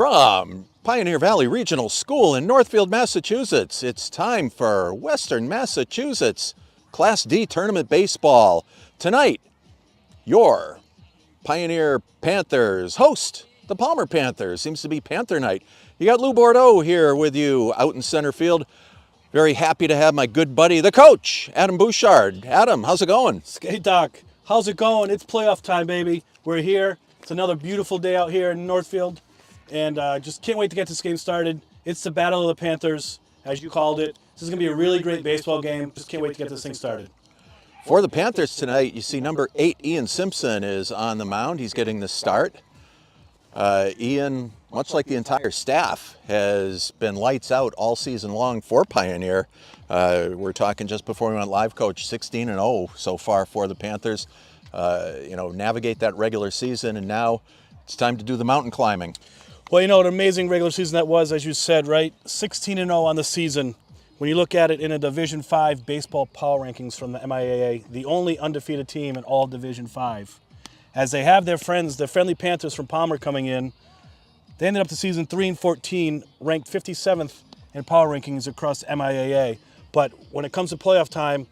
From Pioneer Valley Regional School in Northfield, Massachusetts, it's time for Western Massachusetts Class D Tournament Baseball. Tonight, your Pioneer Panthers host the Palmer Panthers. Seems to be Panther night. You got Lou Bordeaux here with you out in center field. Very happy to have my good buddy, the coach, Adam Bouchard. Adam, how's it going? Hey, Doc. How's it going? It's playoff time, baby. We're here. It's another beautiful day out here in Northfield. And just can't wait to get this game started. It's the Battle of the Panthers, as you called it. This is going to be a really great baseball game. Just can't wait to get this thing started. For the Panthers tonight, you see number 8, Ian Simpson, is on the mound. He's getting the start. Ian, much like the entire staff, has been lights out all season long for Pioneer. We're talking just before we went live, Coach, 16-0 so far for the Panthers. Navigate that regular season, and now it's time to do the mountain climbing. Well, an amazing regular season that was, as you said, right? 16-0 on the season. When you look at it in a Division 5 baseball power rankings from the MIAA, the only undefeated team in all Division 5. As they have their friendly Panthers from Palmer coming in, they ended up the season 3-14, ranked 57th in power rankings across MIAA. But when it comes to playoff time,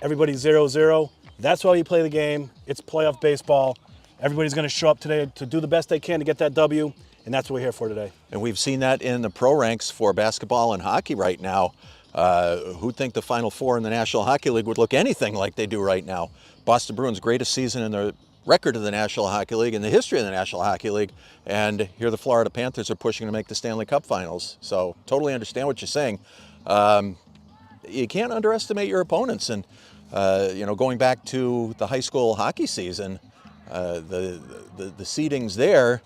everybody's 0-0. That's why you play the game. It's playoff baseball. Everybody's going to show up today to do the best they can to get that W. And that's what we're here for today. And we've seen that in the pro ranks for basketball and hockey right now. Who'd think the Final Four in the National Hockey League would look anything like they do right now? Boston Bruins' greatest season in the record of the National Hockey League, in the history of the National Hockey League. And here the Florida Panthers are pushing to make the Stanley Cup Finals. So totally understand what you're saying. You can't underestimate your opponents. And, going back to the high school hockey season, the seedings there,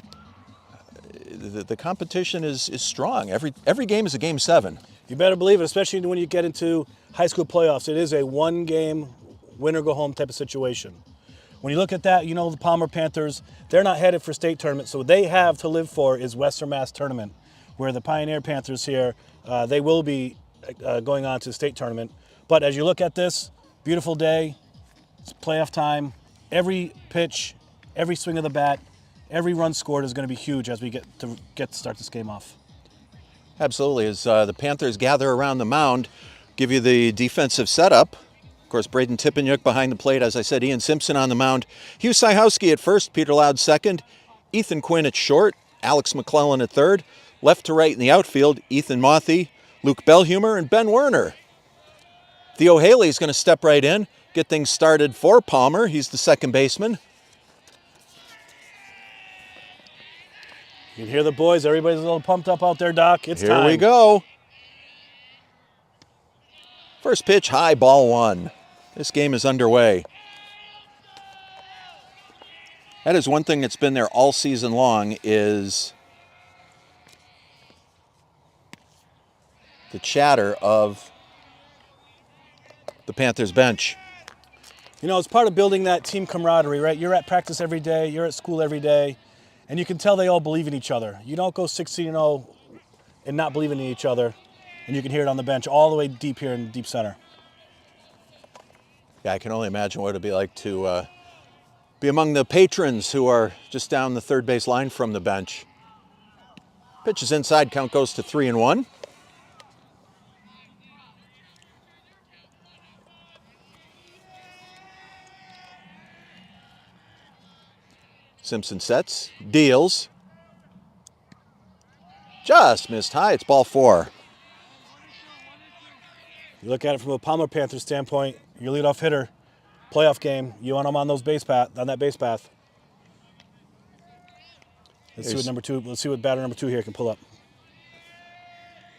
the competition is strong. Every game is a game 7. You better believe it, especially when you get into high school playoffs. It is a one-game win-or-go-home type of situation. When you look at that, the Palmer Panthers, they're not headed for state tournament, so what they have to live for is Western Mass tournament, where the Pioneer Panthers here, they will be going on to the state tournament. But as you look at this, beautiful day, it's playoff time. Every pitch, every swing of the bat, every run scored is going to be huge as we get to start this game off. Absolutely. As the Panthers gather around the mound, give you the defensive setup. Of course, Braden Tippanyuk behind the plate. As I said, Ian Simpson on the mound. Hugh Syhowski at first, Peter Loud second, Ethan Quinn at short, Alex McClellan at third. Left to right in the outfield, Ethan Mothy, Luke Bellhumer, and Ben Werner. Theo Haley is going to step right in, get things started for Palmer. He's the second baseman. You can hear the boys. Everybody's a little pumped up out there, Doc. It's time. Here we go. First pitch, high, ball 1. This game is underway. That is one thing that's been there all season long, is the chatter of the Panthers bench. It's part of building that team camaraderie, right? You're at practice every day. You're at school every day. And you can tell they all believe in each other. You don't go 16-0 and not believing in each other. And you can hear it on the bench all the way deep here in deep center. Yeah, I can only imagine what it'd be like to be among the patrons who are just down the third base line from the bench. Pitch is inside, count goes to 3-1. Simpson sets, deals. Just missed high, it's ball 4. You look at it from a Palmer Panthers standpoint, your leadoff hitter, playoff game, you want him on that base path. Let's see what batter number 2 here can pull up.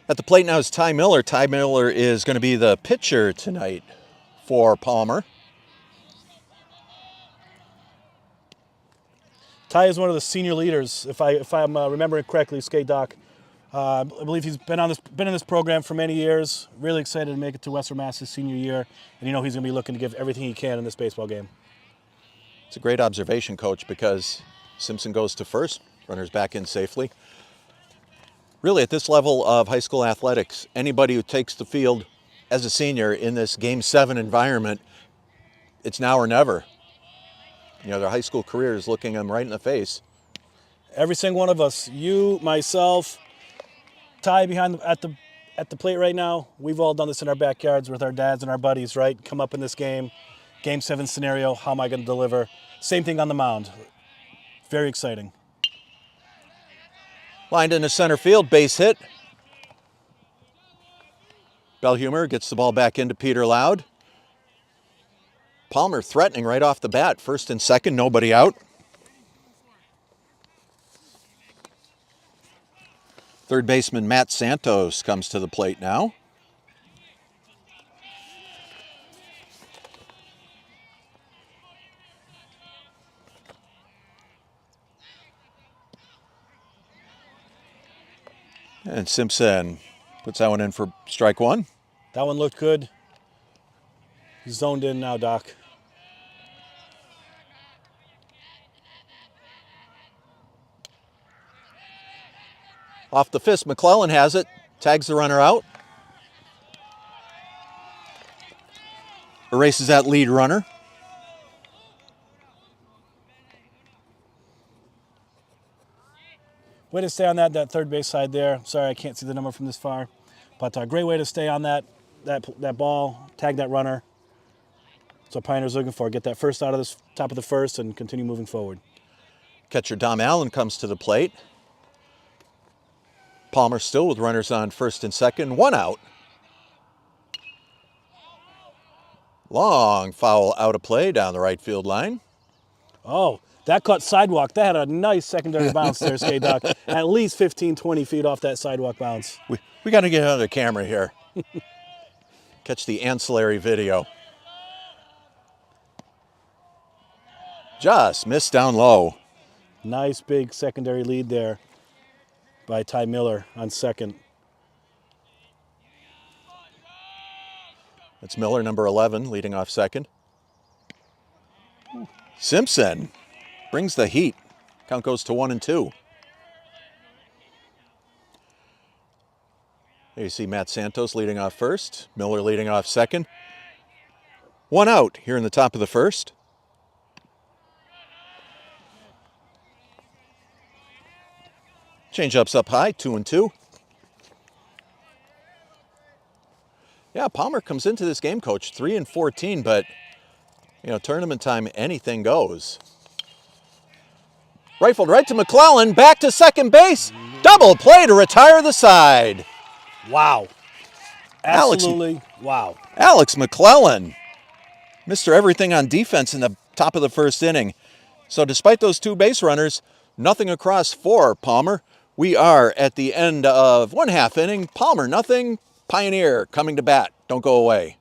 At the plate now is Ty Miller. Ty Miller is going to be the pitcher tonight for Palmer. Ty is one of the senior leaders, if I'm remembering correctly, Skate Doc. I believe he's been in this program for many years. Really excited to make it to Western Mass his senior year, and he's going to be looking to give everything he can in this baseball game. It's a great observation, Coach, because Simpson goes to first, runners back in safely. Really, at this level of high school athletics, anybody who takes the field as a senior in this Game 7 environment, it's now or never. Their high school career is looking them right in the face. Every single one of us, you, myself, Ty behind at the plate right now. We've all done this in our backyards with our dads and our buddies, right? Come up in this game, Game 7 scenario. How am I going to deliver? Same thing on the mound. Very exciting. Lined into center field, base hit. Belhumeur gets the ball back into Peter Loud. Palmer threatening right off the bat. First and second, nobody out. Third baseman Matt Santos comes to the plate now. And Simpson puts that one in for strike one. That one looked good. He's zoned in now, Doc. Off the fist, McClellan has it. Tags the runner out. Erases that lead runner. Way to stay on that third base side there. Sorry, I can't see the number from this far. But a great way to stay on that ball, tag that runner. That's what Pioneer's looking for. Get that first out of the top of the first and continue moving forward. Catcher Dom Allen comes to the plate. Palmer still with runners on first and second, one out. Long foul out of play down the right field line. Oh, that caught sidewalk. That had a nice secondary bounce there, Skate Doc. At least 15, 20 feet off that sidewalk bounce. We got to get another camera here. Catch the ancillary video. Just missed down low. Nice big secondary lead there by Ty Miller on second. That's Miller, number 11, leading off second. Simpson brings the heat. Count goes to 1-2. There you see Matt Santos leading off first. Miller leading off second. One out here in the top of the first. Change-ups up high, 2-2. Yeah, Palmer comes into this game, Coach, 3-14, but, tournament time, anything goes. Rifled right to McClellan, back to second base. Double play to retire the side. Wow. Absolutely, wow. Alex McClellan, Mr. Everything on defense in the top of the first inning. So despite those two base runners, nothing across for Palmer. We are at the end of one half inning. Palmer, nothing. Pioneer coming to bat. Don't go away.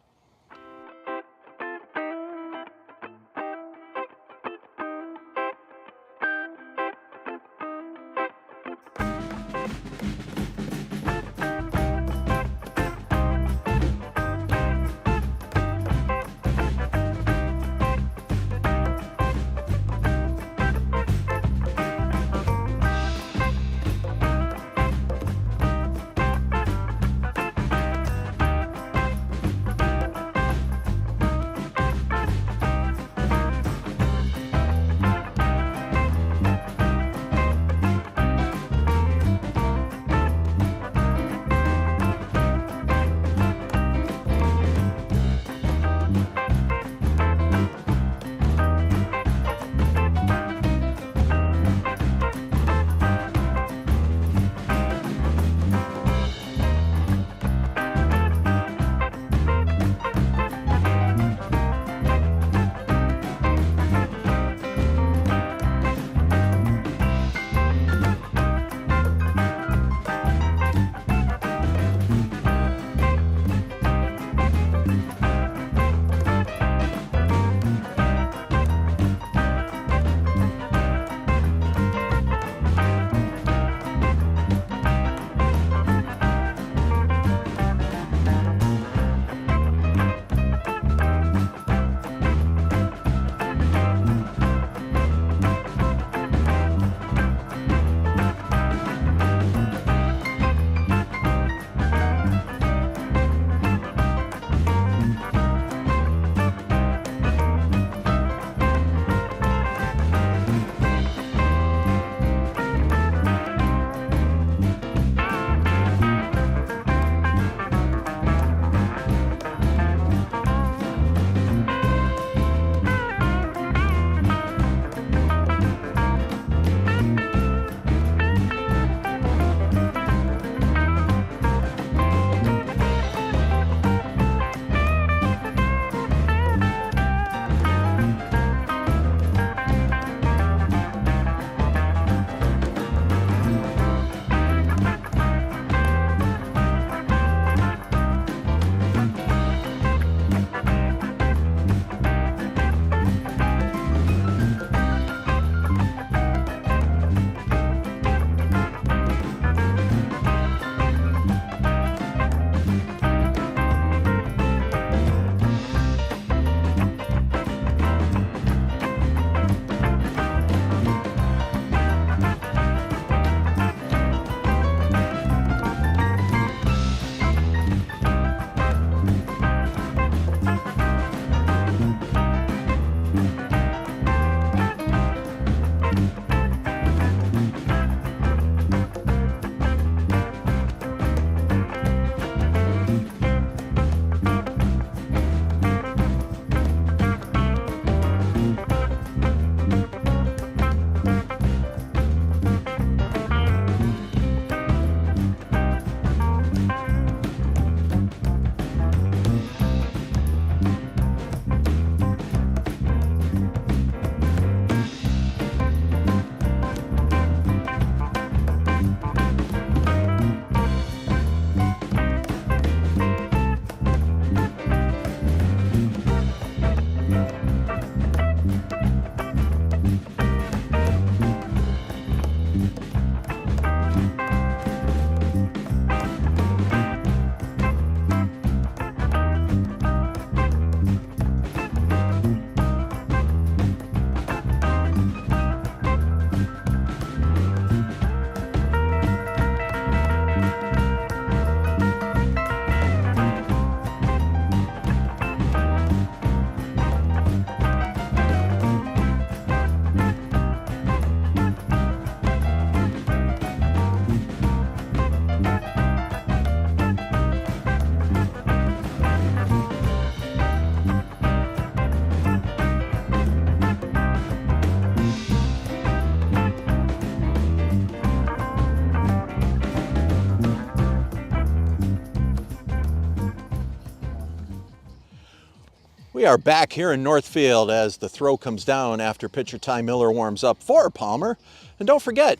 We are back here in Northfield as the throw comes down after pitcher Ty Miller warms up for Palmer. And don't forget,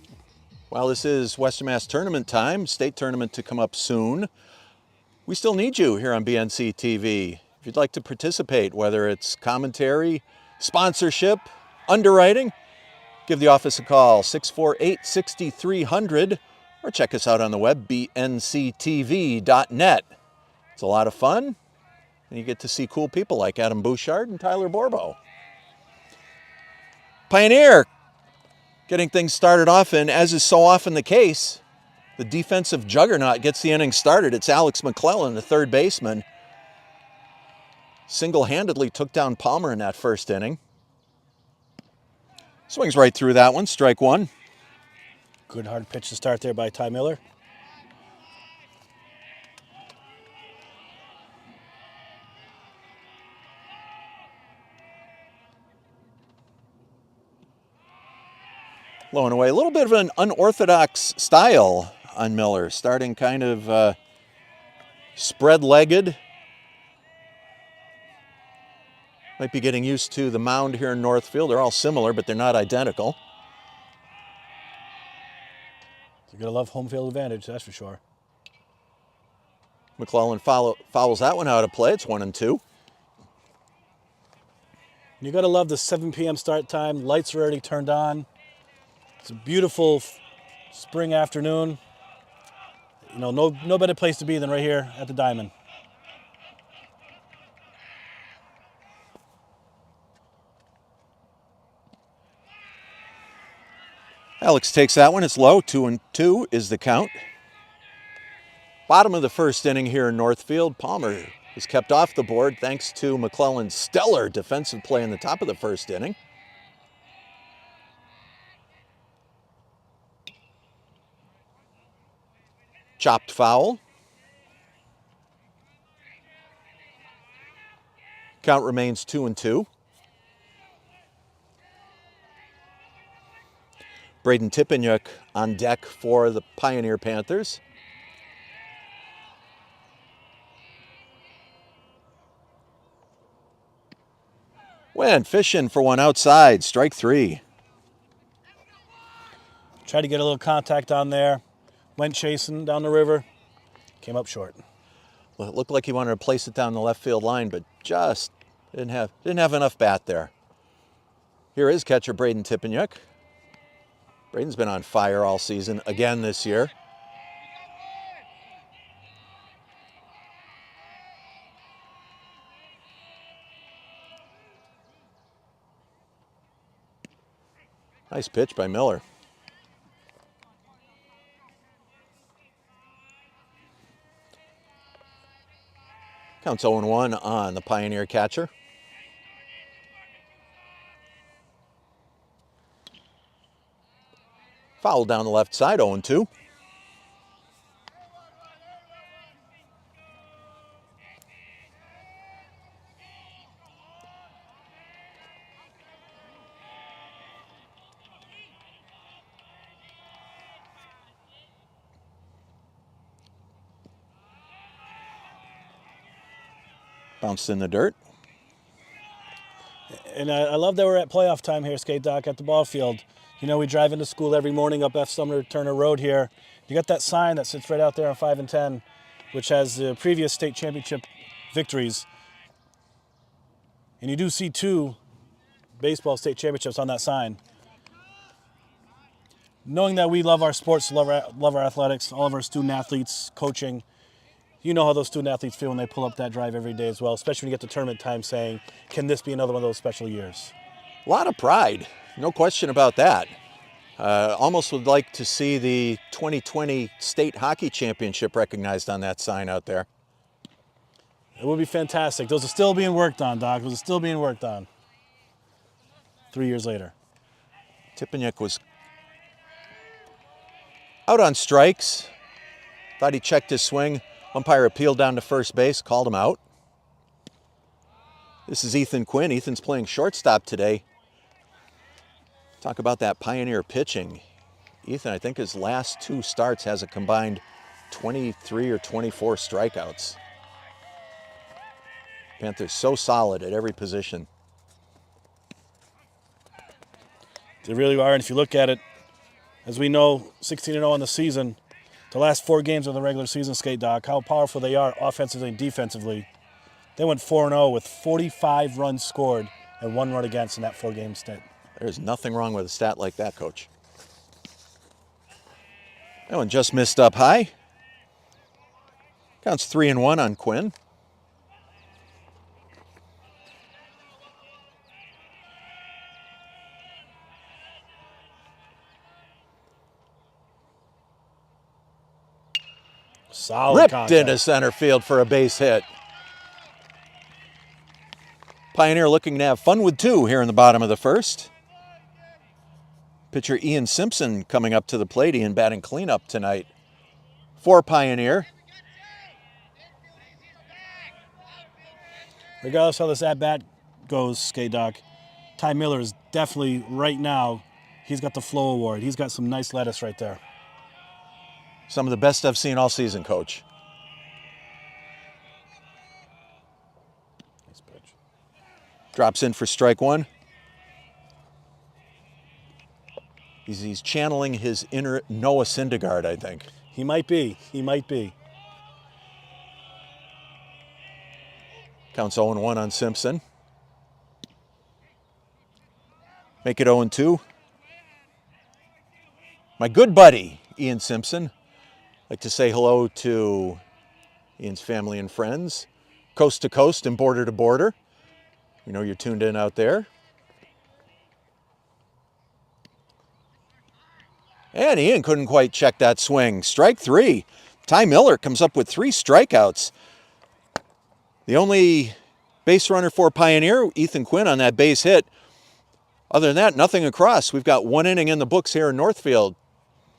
while this is Western Mass tournament time, state tournament to come up soon, we still need you here on BNC TV. If you'd like to participate, whether it's commentary, sponsorship, underwriting, give the office a call, 648-6300, or check us out on the web, bnctv.net. It's a lot of fun. And you get to see cool people like Adam Bouchard and Tyler Borbo. Pioneer getting things started off, and as is so often the case, the defensive juggernaut gets the inning started. It's Alex McClellan, the third baseman. Single-handedly took down Palmer in that first inning. Swings right through that one, strike one. Good hard pitch to start there by Ty Miller. Low and away. A little bit of an unorthodox style on Miller, starting kind of spread-legged. Might be getting used to the mound here in Northfield. They're all similar, but they're not identical. You're going to love home field advantage, that's for sure. McClellan fouls that one out of play. It's 1-2. You're going to love the 7 p.m. start time. Lights are already turned on. It's a beautiful spring afternoon. You know, no better place to be than right here at the Diamond. Alex takes that one. It's low. 2-2 is the count. Bottom of the first inning here in Northfield. Palmer is kept off the board thanks to McClellan's stellar defensive play in the top of the first inning. Chopped foul. Count remains 2-2. Braden Tippenyuk on deck for the Pioneer Panthers. Went fishing for one outside, strike three. Tried to get a little contact on there. Went chasing down the river. Came up short. Well, it looked like he wanted to place it down the left field line, but just didn't have enough bat there. Here is catcher Braden Tippenyuk. Braden's been on fire all season, again this year. Nice pitch by Miller. Counts 0-1 on the Pioneer catcher. Foul down the left side, 0-2. Bounced in the dirt. And I love that we're at playoff time here, Skate Doc, at the ball field. You know, we drive into school every morning up F. Sumner Turner Road here. You got that sign that sits right out there on 5 and 10, which has the previous state championship victories. And you do see 2 baseball state championships on that sign. Knowing that we love our sports, love our athletics, all of our student athletes, coaching, you know how those student athletes feel when they pull up that drive every day as well, especially when you get to tournament time saying, can this be another one of those special years? A lot of pride, no question about that. Almost would like to see the 2020 State Hockey Championship recognized on that sign out there. It would be fantastic. Those are still being worked on, Doc. Those are still being worked on 3 years later. Tippenyuk was out on strikes. Thought he checked his swing. Umpire appealed down to first base, called him out. This is Ethan Quinn. Ethan's playing shortstop today. Talk about that Pioneer pitching. Ethan, I think his last 2 starts has a combined 23 or 24 strikeouts. Panthers so solid at every position. They really are, and if you look at it, as we know, 16-0 on the season, the last 4 games of the regular season, Skate Doc, how powerful they are offensively and defensively. They went 4-0 with 45 runs scored and 1 run against in that 4-game stint. There's nothing wrong with a stat like that, Coach. That one just missed up high. Counts 3-1 on Quinn. Solid Ripped contact. into center field for a base hit. Pioneer looking to have fun with 2 here in the bottom of the first. Pitcher Ian Simpson coming up to the plate. Ian batting cleanup tonight for Pioneer. Regardless how this at-bat goes, Skate Doc, Ty Miller is definitely, right now, he's got the Flow Award. He's got some nice lettuce right there. Some of the best I've seen all season, Coach. Nice pitch. Drops in for strike 1. He's channeling his inner Noah Syndergaard, I think. He might be. He might be. Counts 0-1 on Simpson. Make it 0-2. My good buddy, Ian Simpson. Like to say hello to Ian's family and friends, coast to coast and border to border. We know you're tuned in out there. And Ian couldn't quite check that swing. Strike 3. Ty Miller comes up with 3 strikeouts. The only base runner for Pioneer, Ethan Quinn, on that base hit. Other than that, nothing across. We've got 1 inning in the books here in Northfield.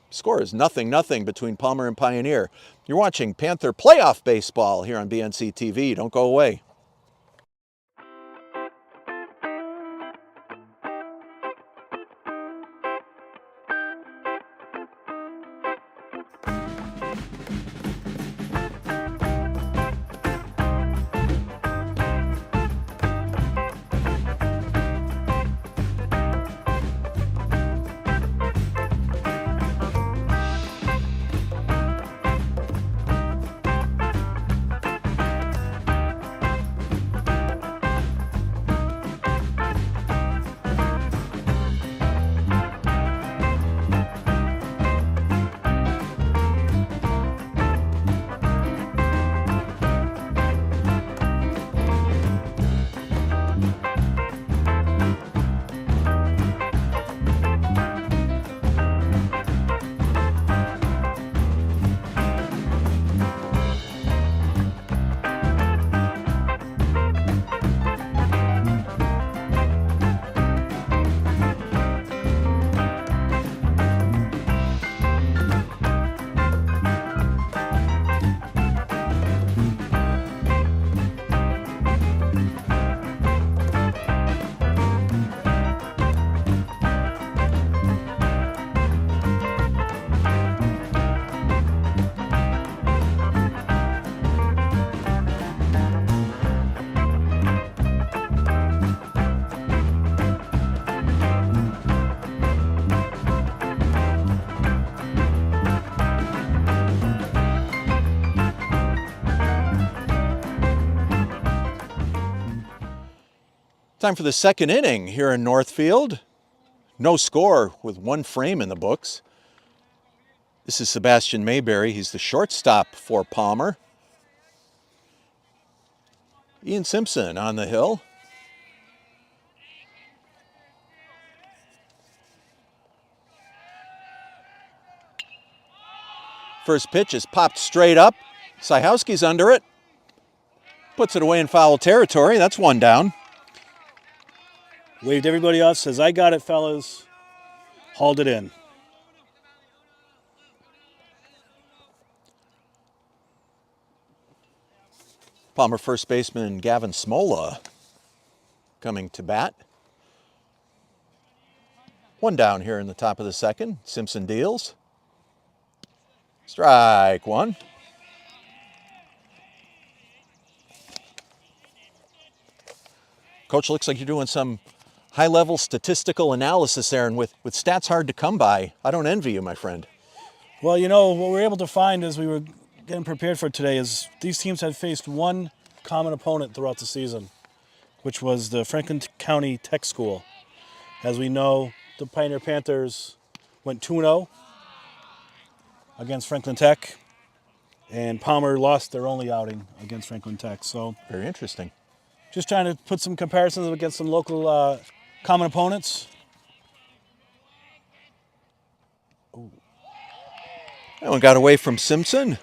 Score is 0-0 between Palmer and Pioneer. You're watching Panther Playoff Baseball here on BNC TV. Don't go away. Time for the second inning here in Northfield. No score with 1 frame in the books. This is Sebastian Mayberry. He's the shortstop for Palmer. Ian Simpson on the hill. First pitch is popped straight up. Syhowski's under it. Puts it away in foul territory. That's 1 down. Waved everybody else, says, I got it, fellas. Hauled it in. Palmer first baseman Gavin Smola coming to bat. 1 down here in the top of the second. Simpson deals. Strike 1. Coach, looks like you're doing some high-level statistical analysis there, and with stats hard to come by, I don't envy you, my friend. Well, you know, what we were able to find as we were getting prepared for today is these teams had faced one common opponent throughout the season, which was the Franklin County Tech School. As we know, the Pioneer Panthers went 2-0 against Franklin Tech, and Palmer lost their only outing against Franklin Tech. So Very interesting. just trying to put some comparisons against some local common opponents. That one got away from Simpson.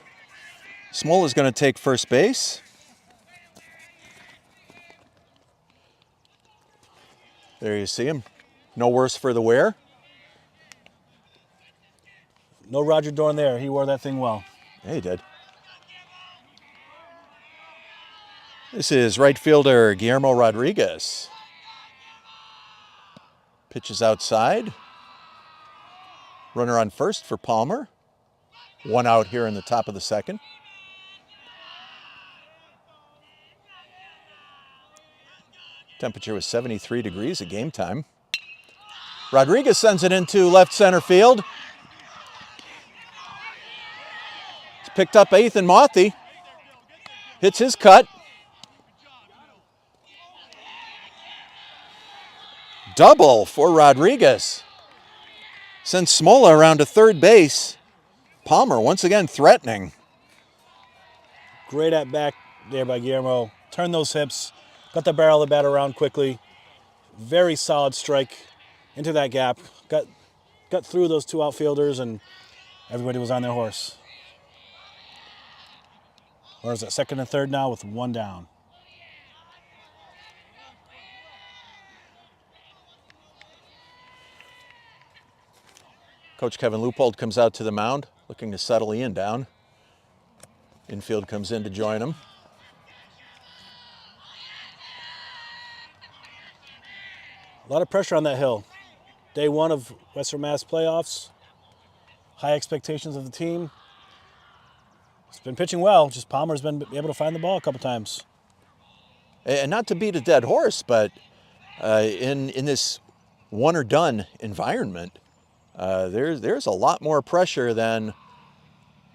Smola's going to take first base. There you see him. No worse for the wear. No Roger Dorn there. He wore that thing well. Yeah, he did. This is right fielder Guillermo Rodriguez. Pitches outside. Runner on first for Palmer. One out here in the top of the second. Temperature was 73 degrees at game time. Rodriguez sends it into left center field. It's picked up by Ethan Mothy. Hits his cut. Double for Rodriguez. Sends Smola around to third base. Palmer once again threatening. Great at bat there by Guillermo. Turned those hips. Got the barrel of the bat around quickly. Very solid strike into that gap. Got through those two outfielders, and everybody was on their horse. Or is it second and third now with one down? Coach Kevin Leupold comes out to the mound, looking to settle Ian down. Infield comes in to join him. A lot of pressure on that hill. Day one of Western Mass playoffs. High expectations of the team. It's been pitching well, just Palmer's been able to find the ball a couple times. And not to beat a dead horse, but in this one or done environment, there's a lot more pressure than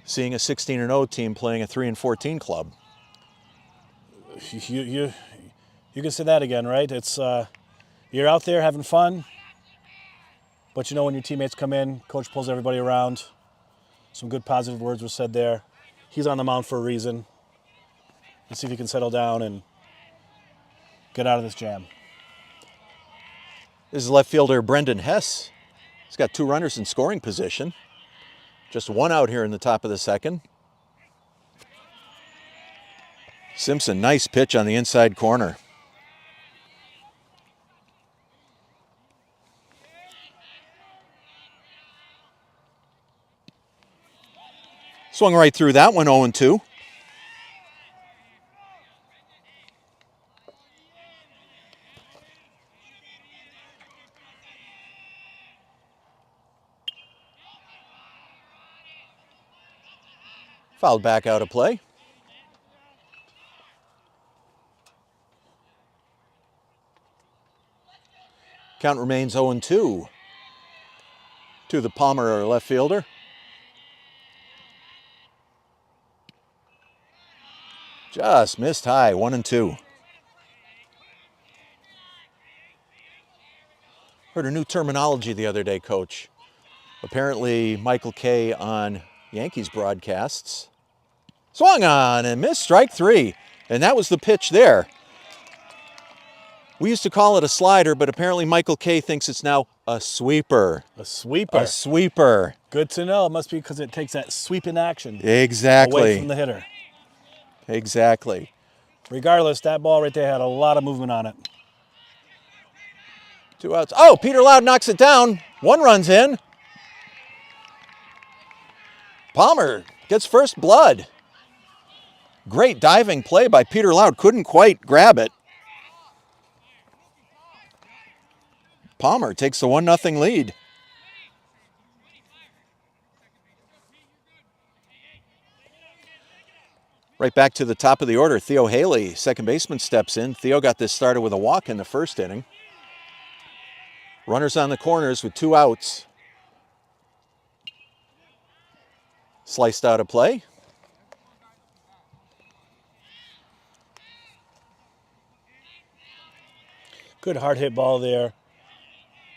seeing a 16-0 team playing a 3-14 club. You can say that again, right? It's you're out there having fun, but you know when your teammates come in, coach pulls everybody around. Some good positive words were said there. He's on the mound for a reason. Let's see if he can settle down and get out of this jam. This is left fielder Brendan Hess. He's got two runners in scoring position. Just one out here in the top of the second. Simpson, nice pitch on the inside corner. Swung right through that one, 0-2. Fouled back out of play. Count remains 0-2 to the Palmer left fielder. Just missed high, 1-2. Heard a new terminology the other day, Coach. Apparently, Michael Kay on Yankees broadcasts swung on and missed, strike three. And that was the pitch there. We used to call it a slider, but apparently Michael Kay thinks it's now a sweeper. A sweeper. A sweeper. Good to know. It must be because it takes that sweeping action Exactly. away from the hitter. Exactly. Regardless, that ball right there had a lot of movement on it. 2 outs. Oh, Peter Loud knocks it down. One run's in. Palmer gets first blood. Great diving play by Peter Loud. Couldn't quite grab it. Palmer takes the 1-0 lead. Right back to the top of the order, Theo Haley, second baseman, steps in. Theo got this started with a walk in the first inning. Runners on the corners with 2 outs. Sliced out of play. Good hard hit ball there.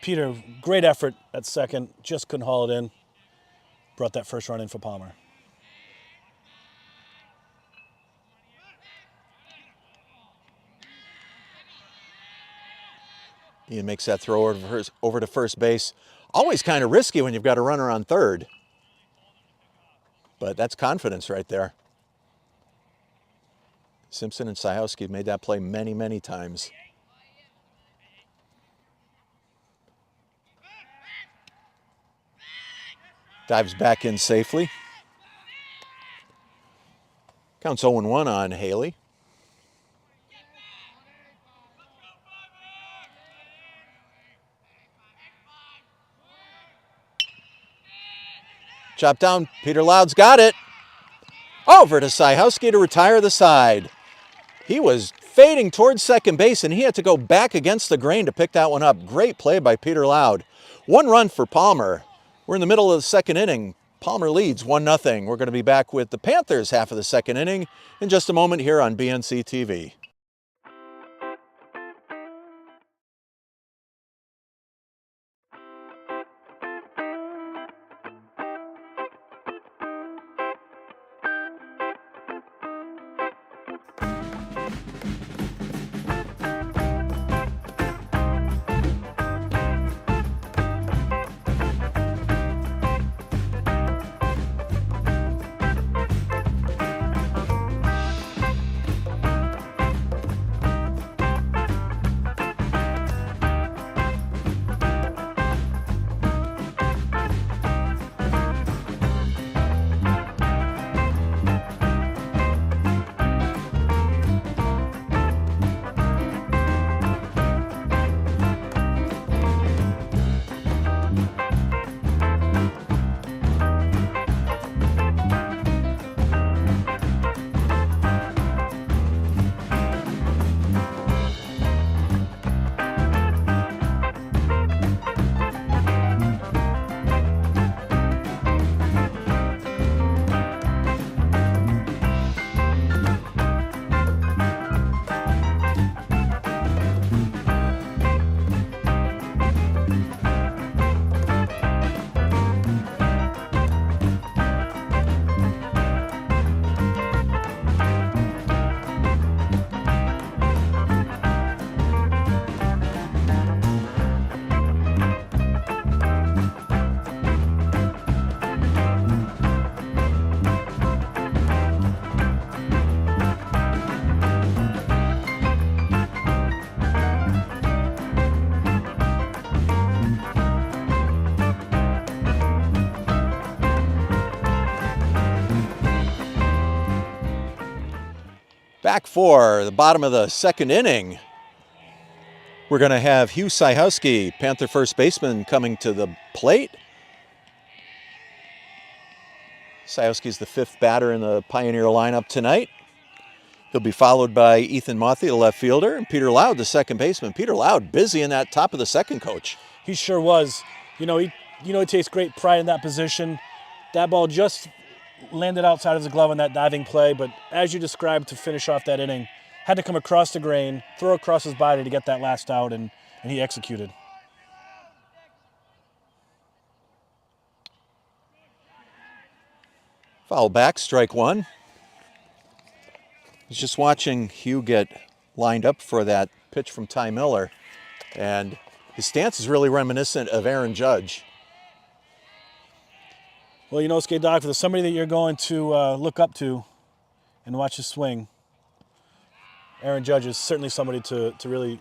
Peter, great effort at second, just couldn't haul it in. Brought that first run in for Palmer. Ian makes that throw over to first base. Always kind of risky when you've got a runner on third. But that's confidence right there. Simpson and Sajowski have made that play many, many times. Dives back in safely. Counts 0-1 on Haley. Chopped down, Peter Loud's got it. Over to Sajowski to retire the side. He was fading towards second base and he had to go back against the grain to pick that one up. Great play by Peter Loud. 1 run for Palmer. We're in the middle of the second inning. Palmer leads 1-0. We're going to be back with the Panthers half of the second inning in just a moment here on BNC TV. Back for the bottom of the second inning. We're going to have Hugh Sajowski, Panther first baseman, coming to the plate. Sajowski's the 5th batter in the Pioneer lineup tonight. He'll be followed by Ethan Mothy, the left fielder, and Peter Loud, the second baseman. Peter Loud busy in that top of the second, Coach. He sure was. He takes great pride in that position. That ball just landed outside of his glove on that diving play, but as you described, to finish off that inning, had to come across the grain, throw across his body to get that last out, and he executed. Foul back, strike 1. I was just watching Hugh get lined up for that pitch from Ty Miller, and his stance is really reminiscent of Aaron Judge. Well, Skate Doc, for somebody that you're going to look up to and watch his swing, Aaron Judge is certainly somebody to really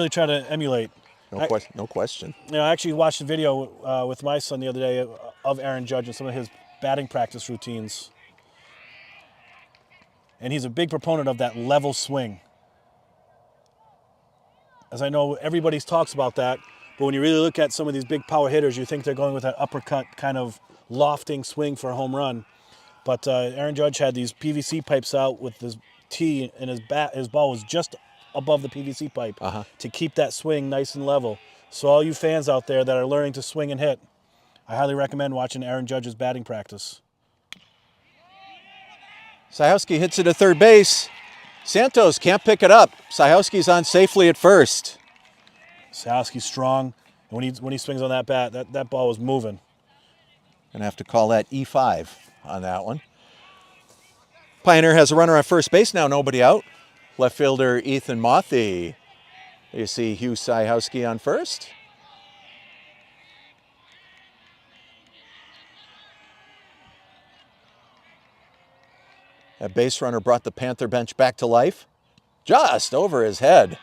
try to emulate. No question. I actually watched a video with my son the other day of Aaron Judge and some of his batting practice routines. And he's a big proponent of that level swing. As I know, everybody talks about that. But when you really look at some of these big power hitters, you think they're going with that uppercut kind of lofting swing for a home run. But Aaron Judge had these PVC pipes out with his tee, and his bat, his ball was just above the PVC pipe to keep that swing nice and level. So all you fans out there that are learning to swing and hit, I highly recommend watching Aaron Judge's batting practice. Sajowski hits it to third base. Santos can't pick it up. Sajowski's on safely at first. Sajowski's strong, and when he swings on that bat, that ball was moving. Gonna have to call that E5 on that one. Pioneer has a runner on first base now, nobody out. Left fielder Ethan Mothy. You see Hugh Sajowski on first. That base runner brought the Panther bench back to life. Just over his head.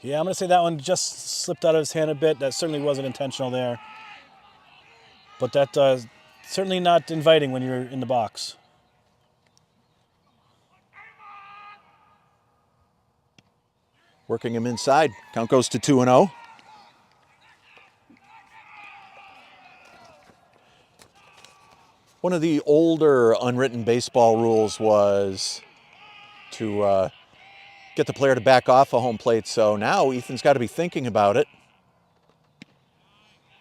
Yeah, I'm going to say that one just slipped out of his hand a bit. That certainly wasn't intentional there. But that certainly not inviting when you're in the box. Working him inside. Count goes to 2-0. One of the older unwritten baseball rules was to get the player to back off a home plate, so now Ethan's got to be thinking about it.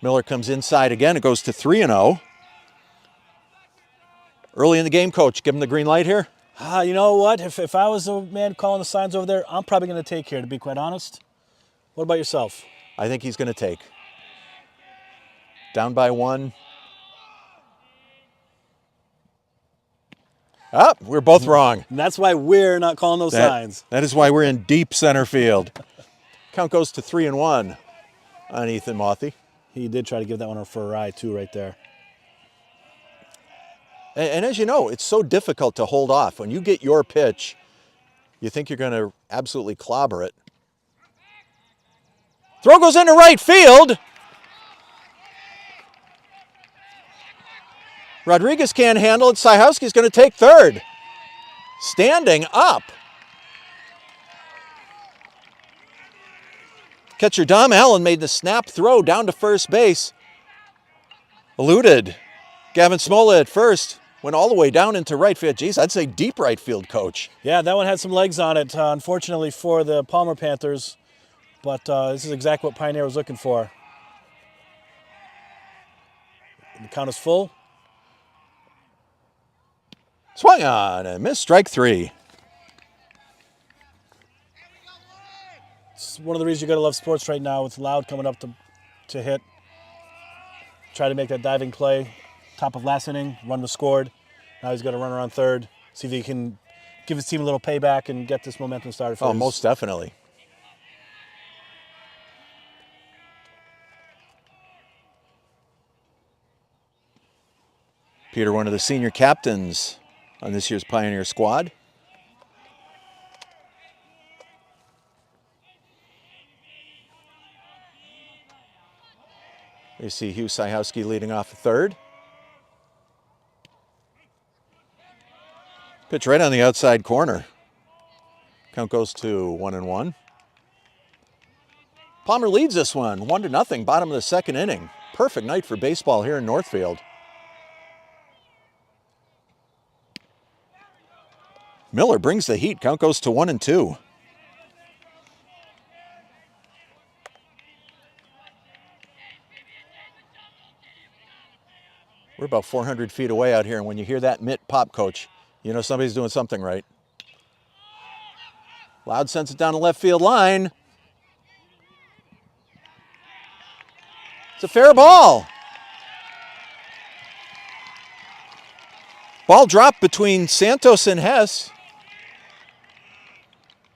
Miller comes inside again. It goes to 3-0. Early in the game, coach, give him the green light here. You know what? If I was the man calling the signs over there, I'm probably going to take here, to be quite honest. What about yourself? I think he's going to take. Down by 1. Ah, we're both wrong. And that's why we're not calling those signs. That is why we're in deep center field. Count goes to 3-1 on Ethan Mothy. He did try to give that one for a ride, too, right there. And as you know, it's so difficult to hold off. When you get your pitch, you think you're going to absolutely clobber it. Throw goes into right field. Rodriguez can't handle it. Sajowski's going to take third. Standing up. Catcher Dom Allen made the snap throw down to first base. Eluded. Gavin Smola at first. Went all the way down into right field. Geez, I'd say deep right field, coach. Yeah, that one had some legs on it, unfortunately for the Palmer Panthers. But this is exactly what Pioneer was looking for. The count is full. Swung on and missed, strike 3. It's one of the reasons you got to love sports right now with Loud coming up to hit. Try to make that diving play. Top of last inning, run was scored. Now he's got to run around third. See if he can give his team a little payback and get this momentum started. Oh, most definitely. Peter, one of the senior captains on this year's Pioneer squad. You see Hugh Sajowski leading off at third. Pitch right on the outside corner. Count goes to 1-1. Palmer leads this one 1-0, bottom of the second inning. Perfect night for baseball here in Northfield. Miller brings the heat. Count goes to 1-2. We're about 400 feet away out here, and when you hear that mitt pop, coach, you know somebody's doing something right. Loud sends it down the left field line. It's a fair ball. Ball dropped between Santos and Hess.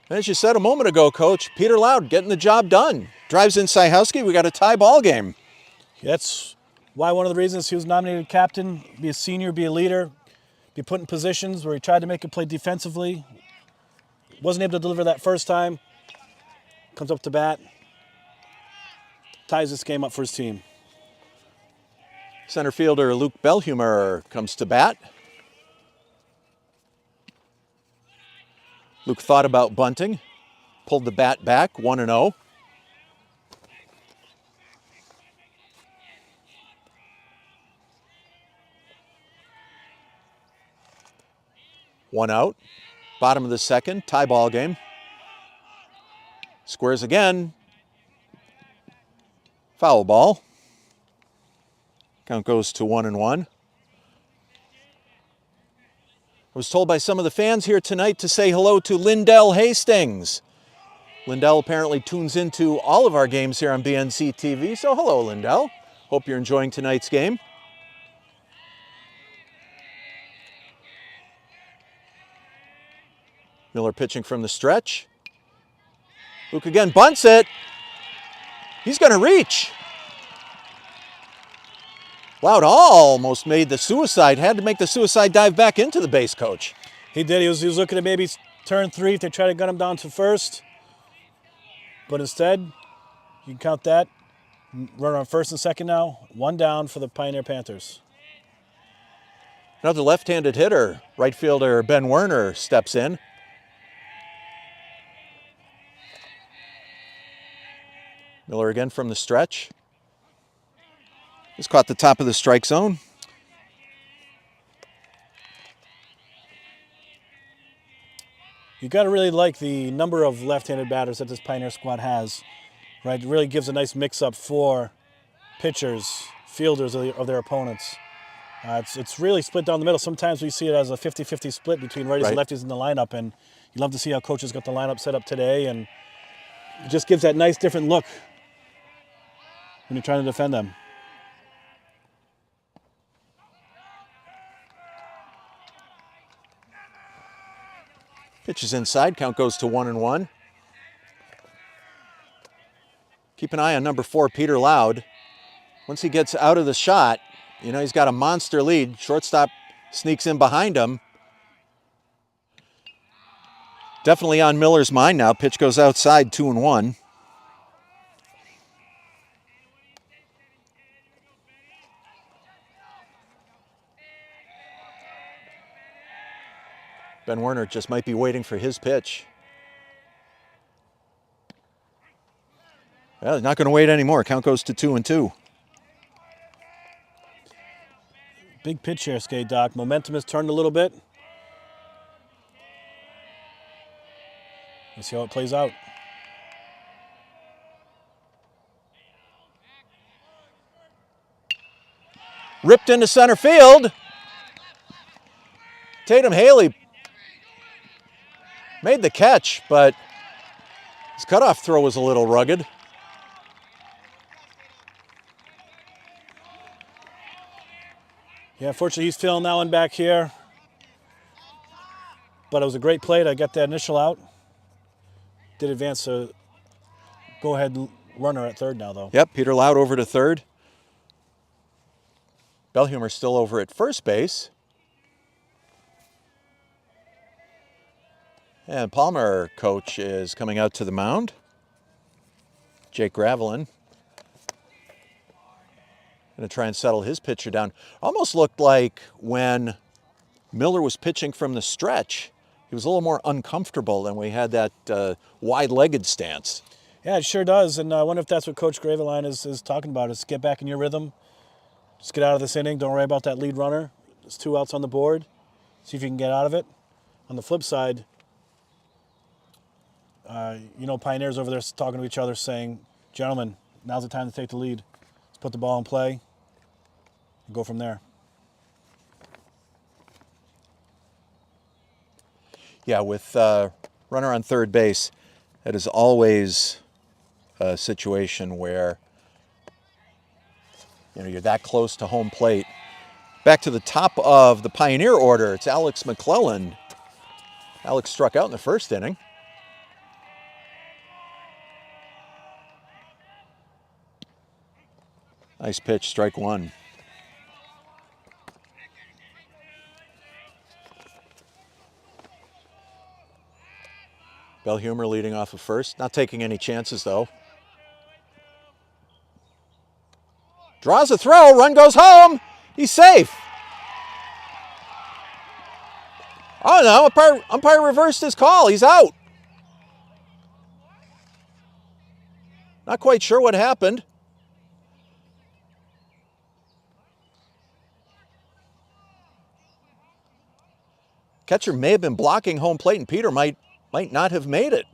As you said a moment ago, Coach, Peter Loud getting the job done. Drives in Sajowski. We got a tie ball game. That's why one of the reasons he was nominated captain, be a senior, be a leader, be put in positions where he tried to make a play defensively. Wasn't able to deliver that first time. Comes up to bat. Ties this game up for his team. Center fielder Luke Belhumer comes to bat. Luke thought about bunting, pulled the bat back, 1-0. 1 out. Bottom of the second, tie ball game. Squares again. Foul ball. Count goes to 1-1. I was told by some of the fans here tonight to say hello to Lindell Hastings. Lindell apparently tunes into all of our games here on BNC TV, so hello, Lindell. Hope you're enjoying tonight's game. Miller pitching from the stretch. Luke again bunts it. He's going to reach. Loud almost made the suicide, had to make the suicide dive back into the base coach. He did. He was looking to maybe turn 3 if they try to gun him down to first. But instead, you can count that. Runner on first and second now. 1 down for the Pioneer Panthers. Another left-handed hitter, right fielder Ben Werner steps in. Miller again from the stretch. He's caught the top of the strike zone. You got to really like the number of left-handed batters that this Pioneer squad has. Right, it really gives a nice mix-up for pitchers, fielders of their opponents. It's really split down the middle. Sometimes we see it as a 50-50 split between righties and lefties in the lineup, and you love to see how coaches got the lineup set up today, and it just gives that nice different look when you're trying to defend them. Pitch is inside, count goes to 1-1. Keep an eye on number 4, Peter Loud. Once he gets out of the shot, you know, he's got a monster lead. Shortstop sneaks in behind him. Definitely on Miller's mind now. Pitch goes outside, 2-1. Ben Werner just might be waiting for his pitch. Well, he's not going to wait anymore. Count goes to 2-2. Big pitch here, Skate Doc. Momentum has turned a little bit. Let's see how it plays out. Ripped into center field. Tatum Haley made the catch, but his cutoff throw was a little rugged. Yeah, unfortunately he's feeling that one back here. But it was a great play to get that initial out. Did advance a go-ahead runner at third now, though. Yep, Peter Loud over to third. Belhumer still over at first base. And Palmer, coach, is coming out to the mound. Jake Gravelin. Going to try and settle his pitcher down. Almost looked like when Miller was pitching from the stretch, he was a little more uncomfortable than we had that wide-legged stance. Yeah, it sure does. And I wonder if that's what Coach Gravelin is talking about, is get back in your rhythm. Just get out of this inning. Don't worry about that lead runner. There's 2 outs on the board. See if you can get out of it. On the flip side, Pioneers over there talking to each other saying, gentlemen, now's the time to take the lead. Let's put the ball in play and go from there. Yeah, with runner on third base, that is always a situation where you're that close to home plate. Back to the top of the Pioneer order, it's Alex McClellan. Alex struck out in the first inning. Nice pitch, strike 1. Belhumer leading off of first. Not taking any chances, though. Draws a throw. Run goes home. He's safe. Oh, no. Umpire reversed his call. He's out. Not quite sure what happened. Catcher may have been blocking home plate, and Peter might not have made it.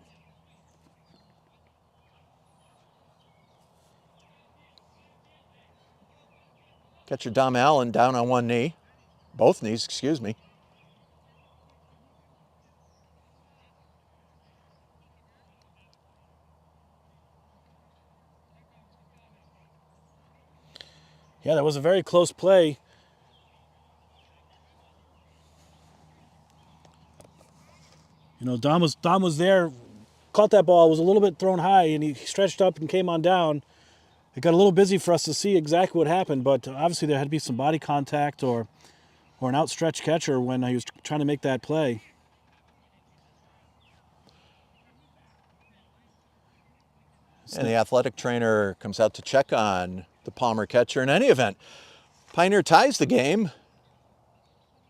Catcher Dom Allen down on one knee. Both knees, excuse me. Yeah, that was a very close play. You know, Dom was there, caught that ball, was a little bit thrown high, and he stretched up and came on down. It got a little busy for us to see exactly what happened, but obviously there had to be some body contact or an outstretched catcher when he was trying to make that play. And the athletic trainer comes out to check on the Palmer catcher. In any event, Pioneer ties the game.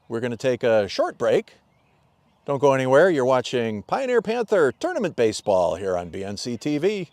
We're going to take a short break. Don't go anywhere. You're watching Pioneer Panther Tournament Baseball here on BNC TV.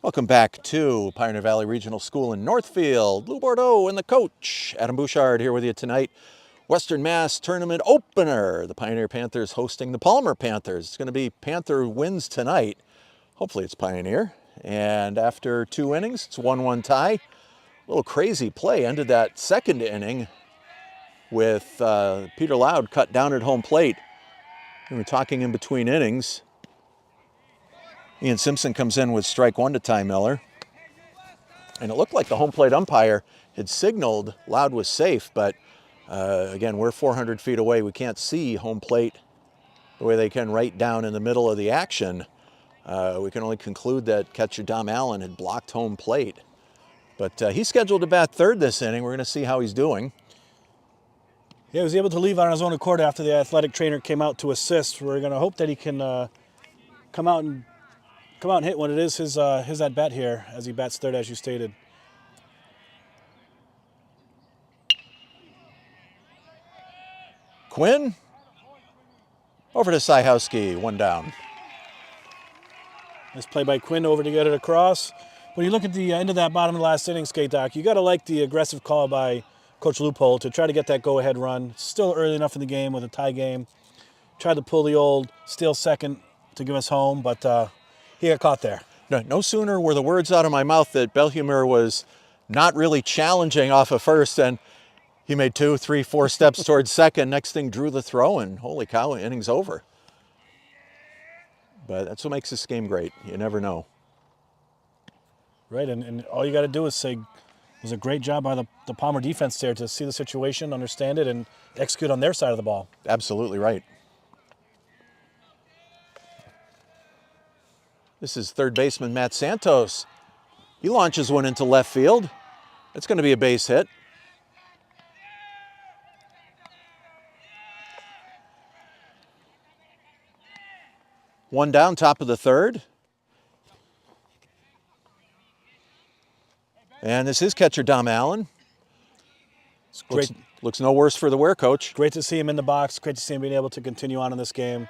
Welcome back to Pioneer Valley Regional School in Northfield. Lou Bordeaux and the coach, Adam Bouchard, here with you tonight. Western Mass Tournament opener. The Pioneer Panthers hosting the Palmer Panthers. It's going to be Panther wins tonight. Hopefully it's Pioneer. And after 2 innings, it's 1-1 tie. A little crazy play ended that second inning with Peter Loud cut down at home plate. We were talking in between innings. Ian Simpson comes in with strike one to Ty Miller. And it looked like the home plate umpire had signaled Loud was safe, but again, we're 400 feet away. We can't see home plate the way they can right down in the middle of the action. We can only conclude that catcher Dom Allen had blocked home plate. But he's scheduled to bat third this inning. We're going to see how he's doing. Yeah, he was able to leave on his own accord after the athletic trainer came out to assist. We're going to hope that he can come out and hit when it is his at-bat here as he bats third, as you stated. Quinn over to Syhowski, one down. Nice play by Quinn over to get it across. When you look at the end of that bottom of the last inning, Skate Doc, you got to like the aggressive call by Coach Loophole to try to get that go-ahead run. It's still early enough in the game with a tie game. Tried to pull the old steal second to give us home, but he got caught there. No sooner were the words out of my mouth that Belhumeur was not really challenging off of first, and he made 2, 3, 4 steps towards second. Next thing, drew the throw, and holy cow, inning's over. But that's what makes this game great. You never know. Right, and all you got to do is say, it was a great job by the Palmer defense there to see the situation, understand it, and execute on their side of the ball. Absolutely right. This is third baseman Matt Santos. He launches one into left field. It's going to be a base hit. One down, top of the third. And this is catcher Dom Allen. It's great. Looks no worse for the wear, Coach. Great to see him in the box. Great to see him being able to continue on in this game.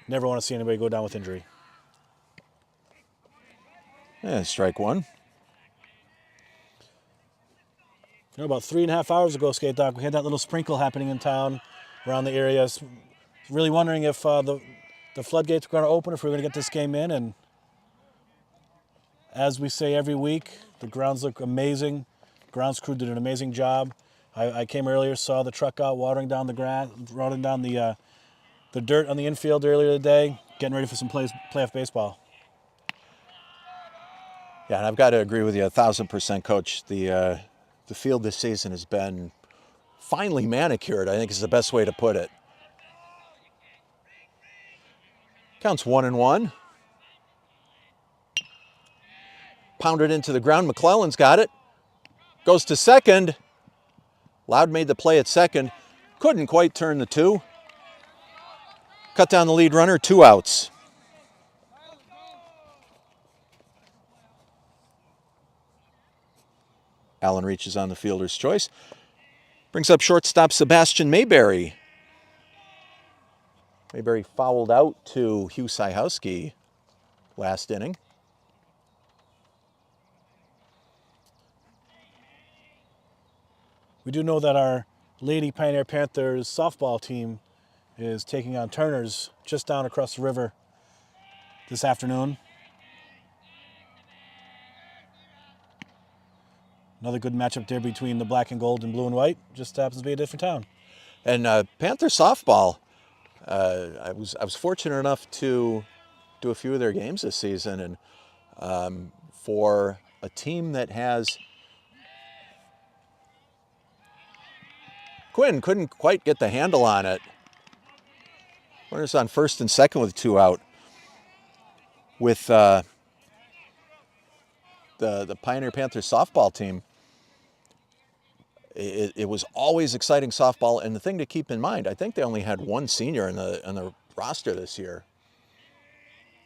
Never want to see anybody go down with injury. Yeah, strike one. You know, about 3.5 hours ago, Skate Doc, we had that little sprinkle happening in town around the area. Really wondering if the floodgates were going to open, if we were going to get this game in. And as we say every week, the grounds look amazing. Grounds crew did an amazing job. I came earlier, saw the truck out watering down the grass, watering down the dirt on the infield earlier today, getting ready for some playoff baseball. Yeah, and I've got to agree with you 1,000%, Coach. The field this season has been finely manicured, I think is the best way to put it. Counts 1-1. Pounded into the ground. McClellan's got it. Goes to second. Loud made the play at second. Couldn't quite turn the two. Cut down the lead runner, 2 outs. Allen reaches on the fielder's choice. Brings up shortstop Sebastian Mayberry. Mayberry fouled out to Hugh Syhowski last inning. We do know that our Lady Pioneer Panthers softball team is taking on Turner's just down across the river this afternoon. Another good matchup there between the black and gold and blue and white. Just happens to be a different town. And Panther softball, I was fortunate enough to do a few of their games this season, and for a team that has Quinn couldn't quite get the handle on it. Runners on first and second with 2 out. With the Pioneer Panthers softball team, it was always exciting softball. And the thing to keep in mind, I think they only had 1 senior in the roster this year,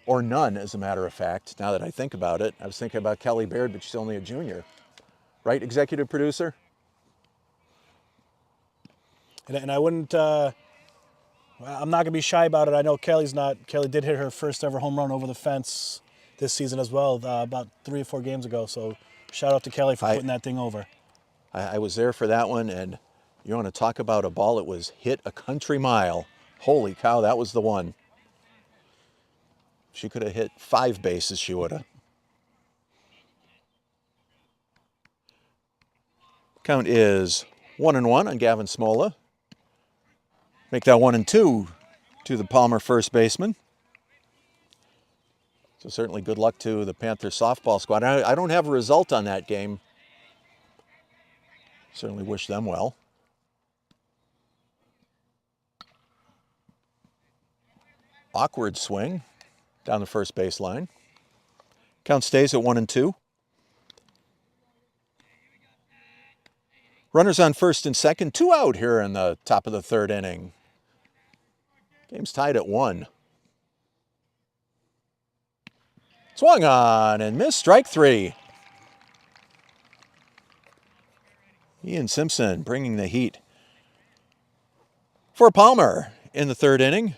or none, as a matter of fact. Now that I think about it, I was thinking about Kelly Baird, but she's only a junior, right? Executive producer. And I wouldn't. I'm not going to be shy about it. I know Kelly's not. Kelly did hit her first ever home run over the fence this season as well, about 3 or 4 games ago. So shout out to Kelly for putting that thing over. I was there for that one, and you want to talk about a ball that was hit a country mile. Holy cow, that was the one. If she could have hit 5 bases, she would have. Count is 1-1 on Gavin Smola. Make that 1-2 to the Palmer first baseman. So certainly good luck to the Panthers softball squad. I don't have a result on that game. Certainly wish them well. Awkward swing down the first baseline. Count stays at 1-2. Runners on first and second, 2 out here in the top of the 3rd inning. Game's tied at 1. Swung on and missed, strike 3. Ian Simpson bringing the heat for Palmer in the 3rd inning.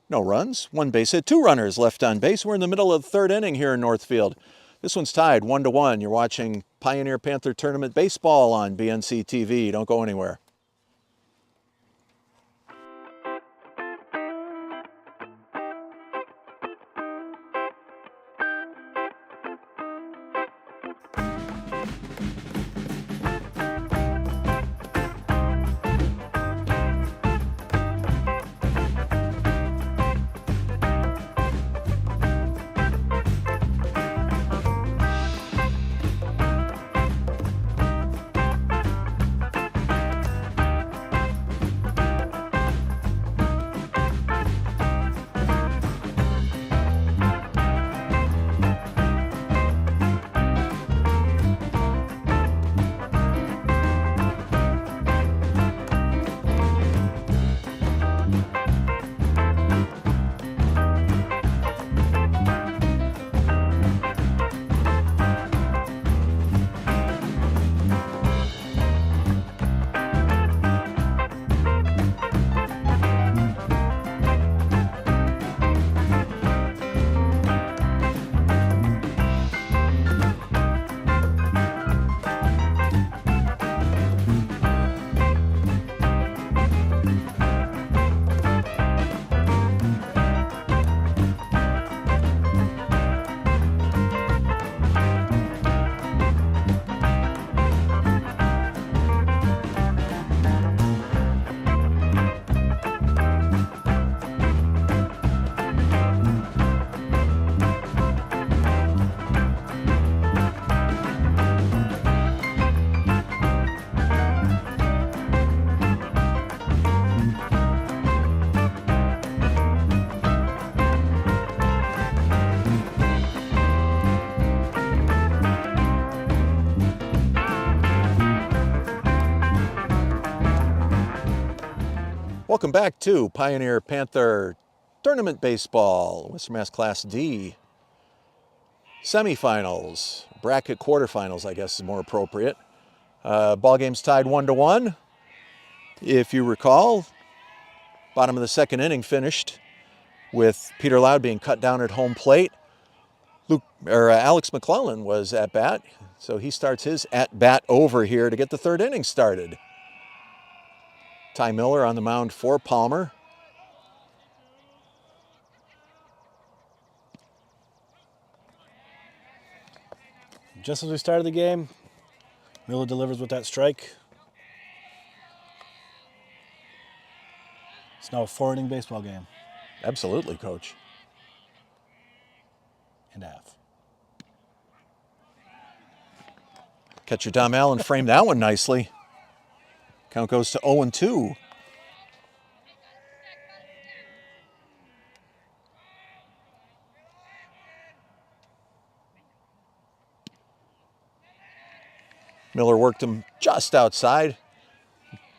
No runs, 1 base hit, 2 runners left on base. We're in the middle of the 3rd inning here in Northfield. This one's tied 1-1. You're watching Pioneer Panther Tournament Baseball on BNC TV. Don't go anywhere. Welcome back to Pioneer Panther Tournament Baseball, Western Mass Class D. Semifinals, bracket quarterfinals, I guess is more appropriate. Ball game's tied 1-1. If you recall, bottom of the second inning finished with Peter Loud being cut down at home plate. Alex McClellan was at bat, so he starts his at bat over here to get the third inning started. Ty Miller on the mound for Palmer. Just as we started the game, Miller delivers with that strike. It's now a 4-inning baseball game. Absolutely, Coach. And a half. Catcher Dom Allen framed that one nicely. Count goes to 0-2. Miller worked him just outside.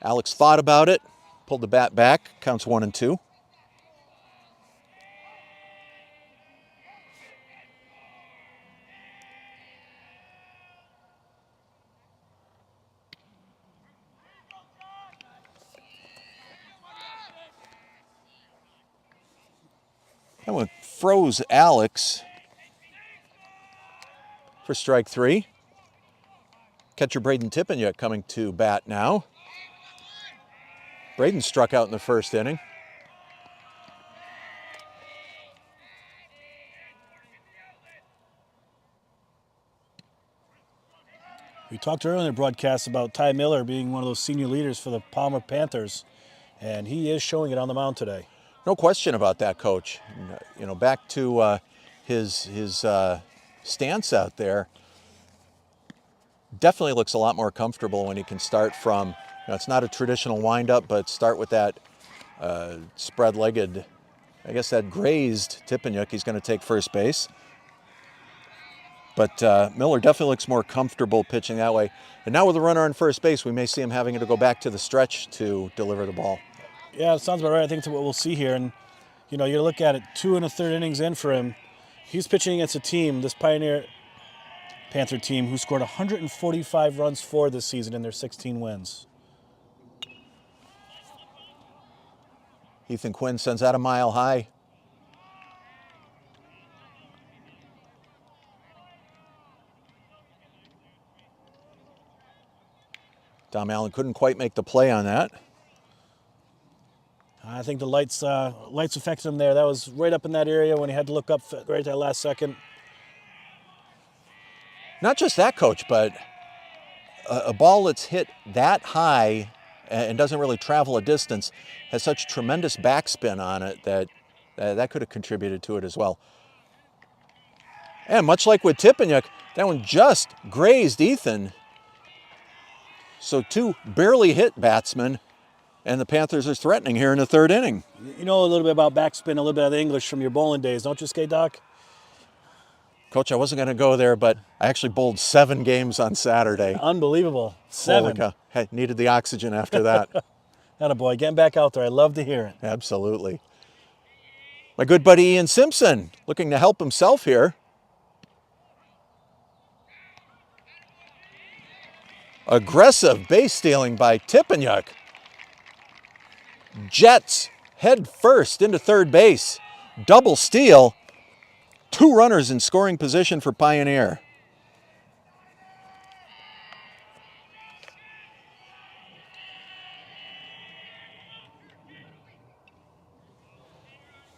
Alex thought about it, pulled the bat back, counts 1-2. That one froze Alex for strike 3. Catcher Braden Tippanyuk coming to bat now. Braden struck out in the first inning. We talked earlier in the broadcast about Ty Miller being one of those senior leaders for the Palmer Panthers, and he is showing it on the mound today. No question about that, Coach. You know, back to his stance out there. Definitely looks a lot more comfortable when he can start from, it's not a traditional windup, but start with that spread-legged, I guess that grazed Tippanyuk. He's going to take first base. But Miller definitely looks more comfortable pitching that way. And now with a runner on first base, we may see him having to go back to the stretch to deliver the ball. Yeah, it sounds about right. I think it's what we'll see here. And, you look at it, 2 1/3 innings in for him. He's pitching against a team, this Pioneer Panther team, who scored 145 runs for this season in their 16 wins. Ethan Quinn sends out a mile high. Dom Allen couldn't quite make the play on that. I think the lights affected him there. That was right up in that area when he had to look up right at that last second. Not just that, Coach, but a ball that's hit that high and doesn't really travel a distance has such tremendous backspin on it that could have contributed to it as well. And much like with Tippanyuk, that one just grazed Ethan. So 2 barely hit batsmen, and the Panthers are threatening here in the third inning. You know a little bit about backspin, a little bit of the English from your bowling days, don't you, Skate Doc? Coach, I wasn't going to go there, but I actually bowled 7 games on Saturday. Unbelievable. 7. Hey, needed the oxygen after that. Attaboy, getting back out there. I love to hear it. Absolutely. My good buddy Ian Simpson looking to help himself here. Aggressive base stealing by Tippanyuk. Jets head first into third base. Double steal. 2 runners in scoring position for Pioneer.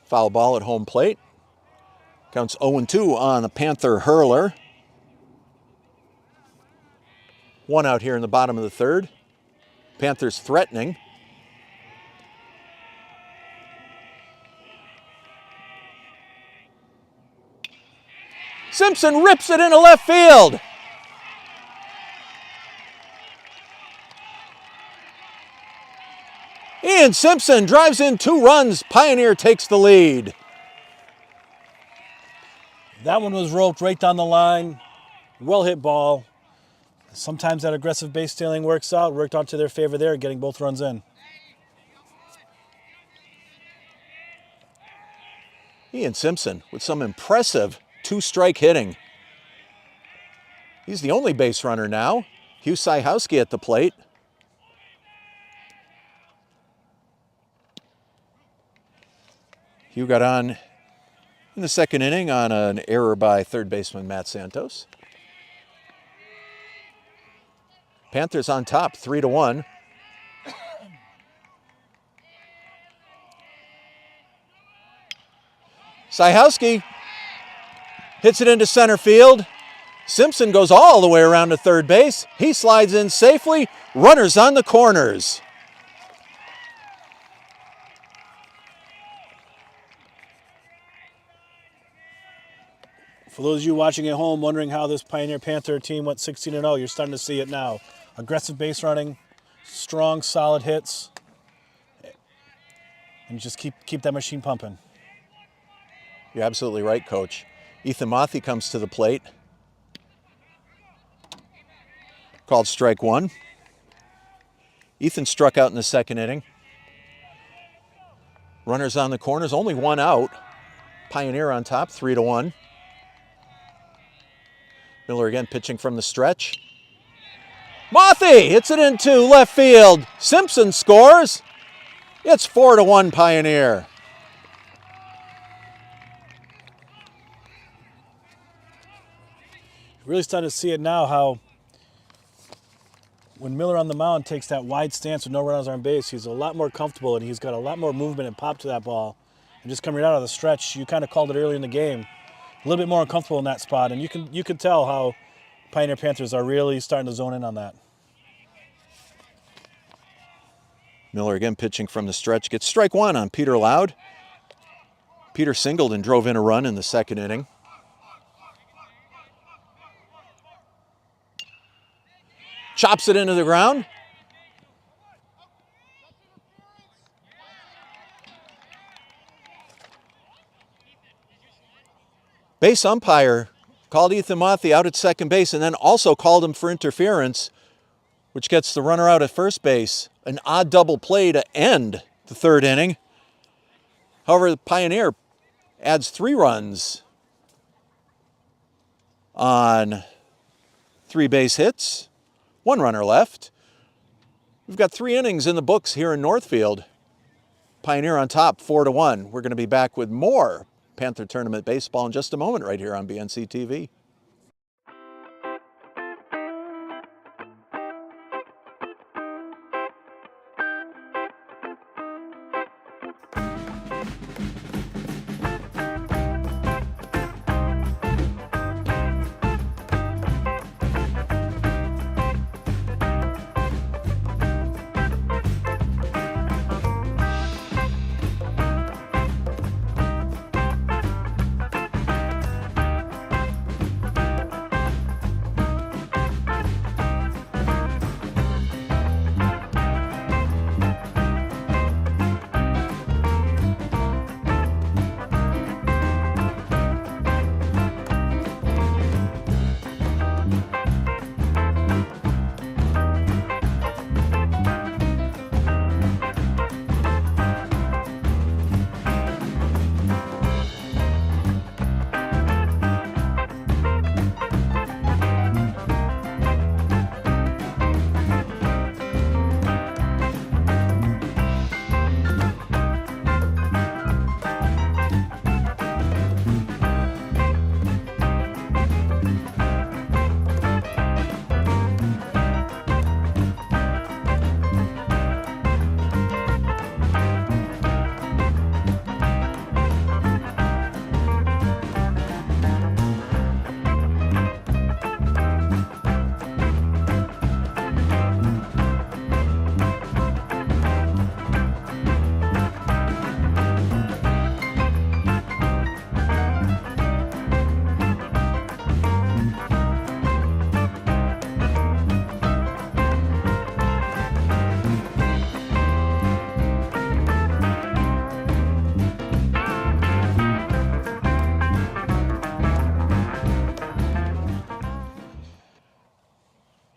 Foul ball at home plate. Counts 0-2 on the Panther hurler. 1 out here in the bottom of the third. Panthers threatening. Simpson rips it into left field. Ian Simpson drives in 2 runs. Pioneer takes the lead. That one was roped right down the line. Well hit ball. Sometimes that aggressive base stealing worked out to their favor there, getting both runs in. Ian Simpson with some impressive two-strike hitting. He's the only base runner now. Hugh Syhowski at the plate. Hugh got on in the second inning on an error by third baseman Matt Santos. Panthers on top, 3-1. Syhowski hits it into center field. Simpson goes all the way around to third base. He slides in safely. Runners on the corners. For those of you watching at home wondering how this Pioneer Panther team went 16-0, you're starting to see it now. Aggressive base running, strong, solid hits, and just keep that machine pumping. You're absolutely right, Coach. Ethan Mothy comes to the plate. Called strike one. Ethan struck out in the second inning. Runners on the corners, only one out. Pioneer on top, 3-1. Miller again pitching from the stretch. Mothy hits it into left field. Simpson scores. It's 4-1 Pioneer. Really starting to see it now how when Miller on the mound takes that wide stance with no runners on base, he's a lot more comfortable and he's got a lot more movement and pop to that ball. And just coming right out of the stretch, you kind of called it earlier in the game, a little bit more uncomfortable in that spot. And you can tell how Pioneer Panthers are really starting to zone in on that. Miller again pitching from the stretch, gets strike one on Peter Loud. Peter singled and drove in a run in the second inning. Chops it into the ground. Base umpire called Ethan Mothy out at second base and then also called him for interference, which gets the runner out at first base. An odd double play to end the third inning. However, the Pioneer adds 3 runs on 3 base hits. 1 runner left. We've got 3 innings in the books here in Northfield. Pioneer on top, 4-1. We're going to be back with more Panther Tournament baseball in just a moment right here on BNC TV.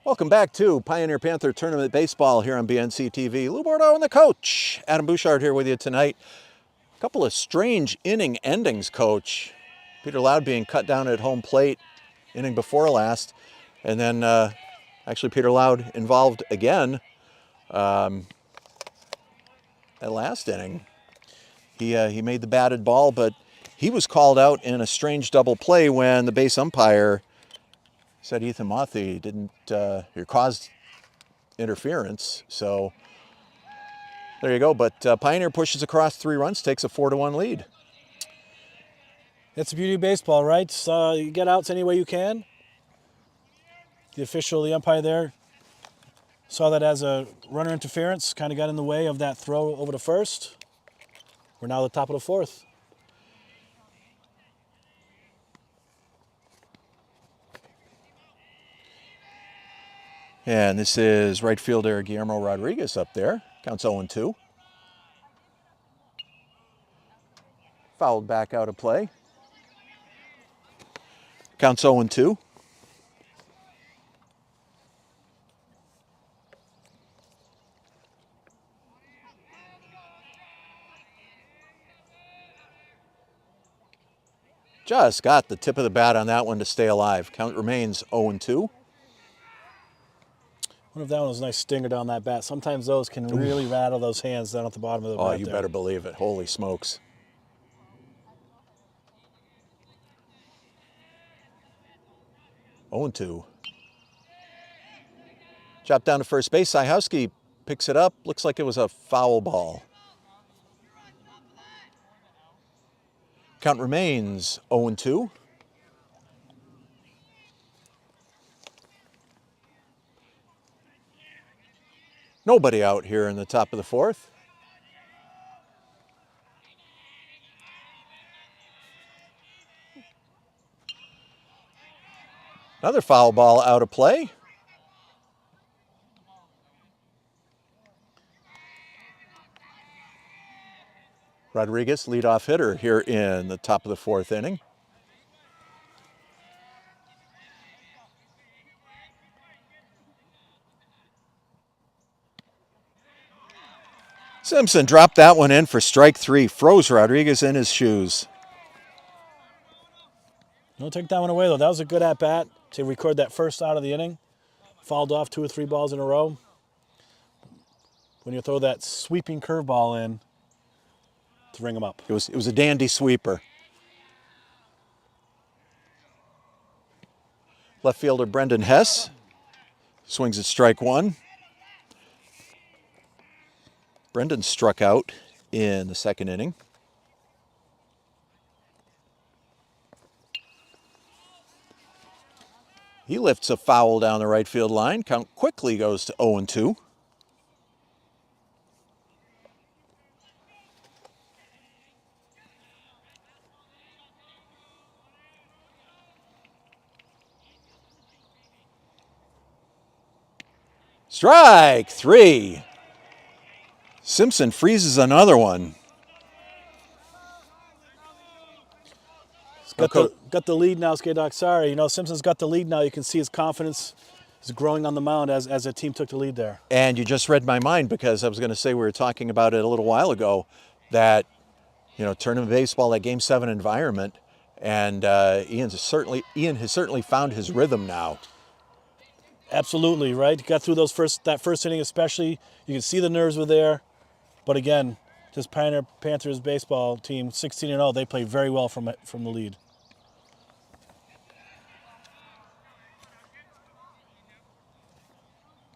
Welcome back to Pioneer Panther Tournament Baseball here on BNC TV. Lou Bordeaux and the coach, Adam Bouchard, here with you tonight. Couple of strange inning endings, Coach. Peter Loud being cut down at home plate inning before last, and then actually Peter Loud involved again at last inning. He made the batted ball, but he was called out in a strange double play when the base umpire said Ethan Mothy didn't caused interference. So there you go. But Pioneer pushes across 3 runs, takes a 4-1 lead. It's the beauty of baseball, right? So you get outs any way you can. The official, the umpire there, saw that as a runner interference, kind of got in the way of that throw over to first. We're now at the top of the 4th. And this is right fielder Guillermo Rodriguez up there. Counts 0-2. Fouled back out of play. Counts 0-2. Just got the tip of the bat on that one to stay alive. Count remains 0-2. I wonder if that one was a nice stinger down that bat. Sometimes those can really rattle those hands down at the bottom of the bat. Oh, you better believe it. Holy smokes. Oh, 2. Chopped down to first base. Sajowski picks it up. Looks like it was a foul ball. Count remains 0-2. Nobody out here in the top of the 4th. Another foul ball out of play. Rodriguez, leadoff hitter here in the top of the 4th inning. Simpson dropped that one in for strike 3. Froze Rodriguez in his shoes. Don't take that one away, though. That was a good at-bat to record that first out of the inning. Fouled off 2 or 3 balls in a row. When you throw that sweeping curveball in to ring them up. It was a dandy sweeper. Left fielder Brendan Hess swings at strike 1. Brendan struck out in the 2nd inning. He lifts a foul down the right field line. Count quickly goes to 0-2. Strike 3. Simpson freezes another one. Got the lead now, Skate Sorry. You know, Simpson's got the lead now. You can see his confidence is growing on the mound as the team took the lead there. And you just read my mind, because I was going to say, we were talking about it a little while ago, that, you know, tournament baseball, that Game 7 environment, and Ian has certainly found his rhythm now. Absolutely, right? Got through that first inning especially. You can see the nerves were there. But again, this Pioneer Panthers baseball team, 16-0, they play very well from the lead.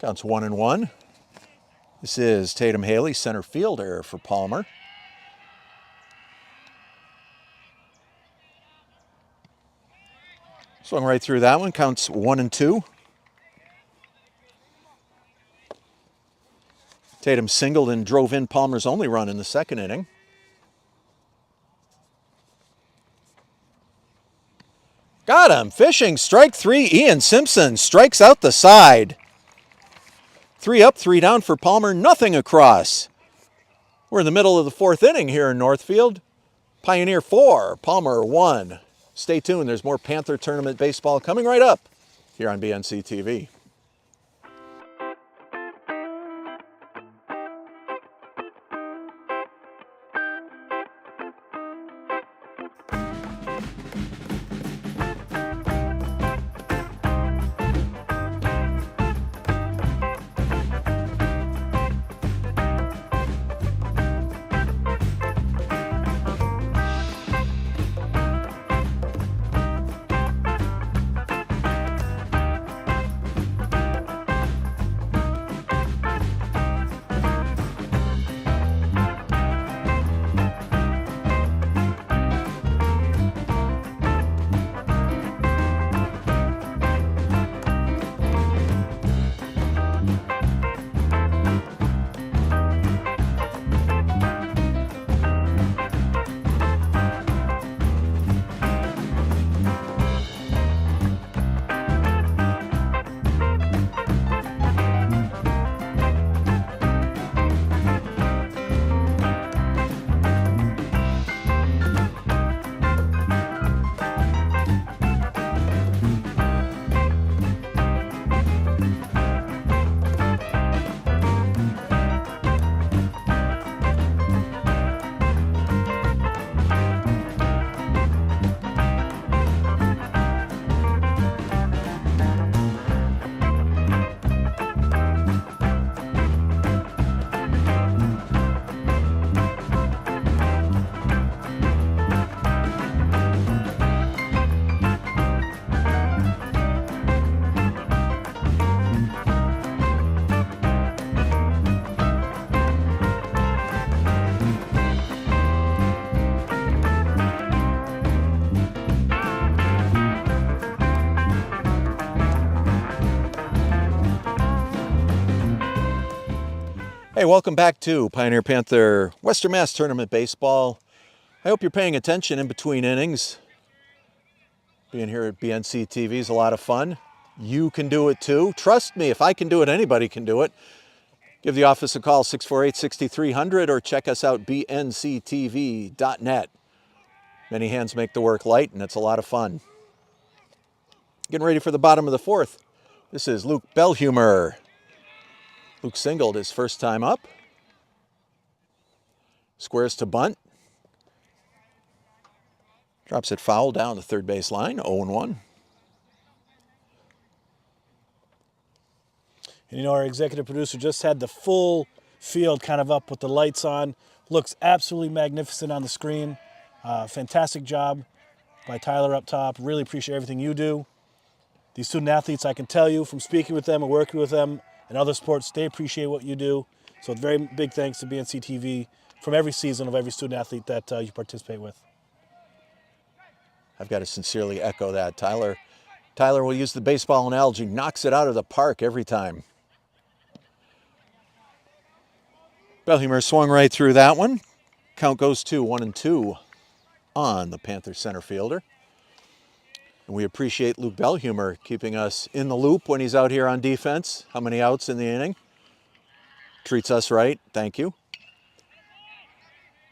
Counts 1-1. This is Tatum Haley, center fielder for Palmer. Swung right through that one. Counts 1-2. Tatum singled and drove in Palmer's only run in the 2nd inning. Got him. Fishing. Strike 3. Ian Simpson strikes out the side. 3 up, 3 down for Palmer. Nothing across. We're in the middle of the 4th inning here in Northfield. Pioneer 4, Palmer 1. Stay tuned. There's more Panther Tournament baseball coming right up here on BNC TV. Hey, welcome back to Pioneer Panther Western Mass Tournament Baseball. I hope you're paying attention in between innings. Being here at BNC TV is a lot of fun. You can do it too. Trust me, if I can do it, anybody can do it. Give the office a call, 648-6300, or check us out, bnctv.net. Many hands make the work light, and it's a lot of fun. Getting ready for the bottom of the fourth. This is Luke Belhumer. Luke singled his first time up. Squares to bunt. Drops it foul down the third base line, 0-1. And you know, our executive producer just had the full field kind of up with the lights on. Looks absolutely magnificent on the screen. Fantastic job by Tyler up top. Really appreciate everything you do. These student athletes, I can tell you from speaking with them and working with them in other sports, they appreciate what you do. So very big thanks to BNC TV from every season of every student athlete that you participate with. I've got to sincerely echo that. Tyler will use the baseball analogy, knocks it out of the park every time. Belhumer swung right through that one. Count goes to 1-2 on the Panther center fielder. And we appreciate Luke Belhumer keeping us in the loop when he's out here on defense. How many outs in the inning? Treats us right. Thank you.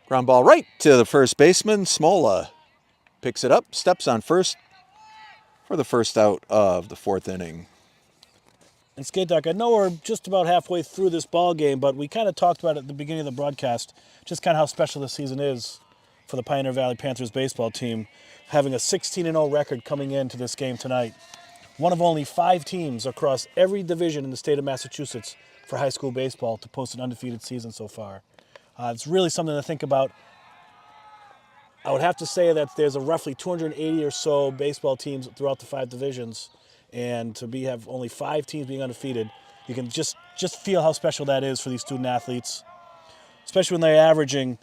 Ground ball right to the first baseman. Smola picks it up, steps on first for the first out of the fourth inning. And Skate Doc, I know we're just about halfway through this ball game, but we kind of talked about it at the beginning of the broadcast, just kind of how special this season is for the Pioneer Valley Panthers baseball team, having a 16-0 record coming into this game tonight. One of only 5 teams across every division in the state of Massachusetts for high school baseball to post an undefeated season so far. It's really something to think about. I would have to say that there's a roughly 280 or so baseball teams throughout the 5 divisions, and to have only 5 teams being undefeated, you can just feel how special that is for these student athletes, especially when they're averaging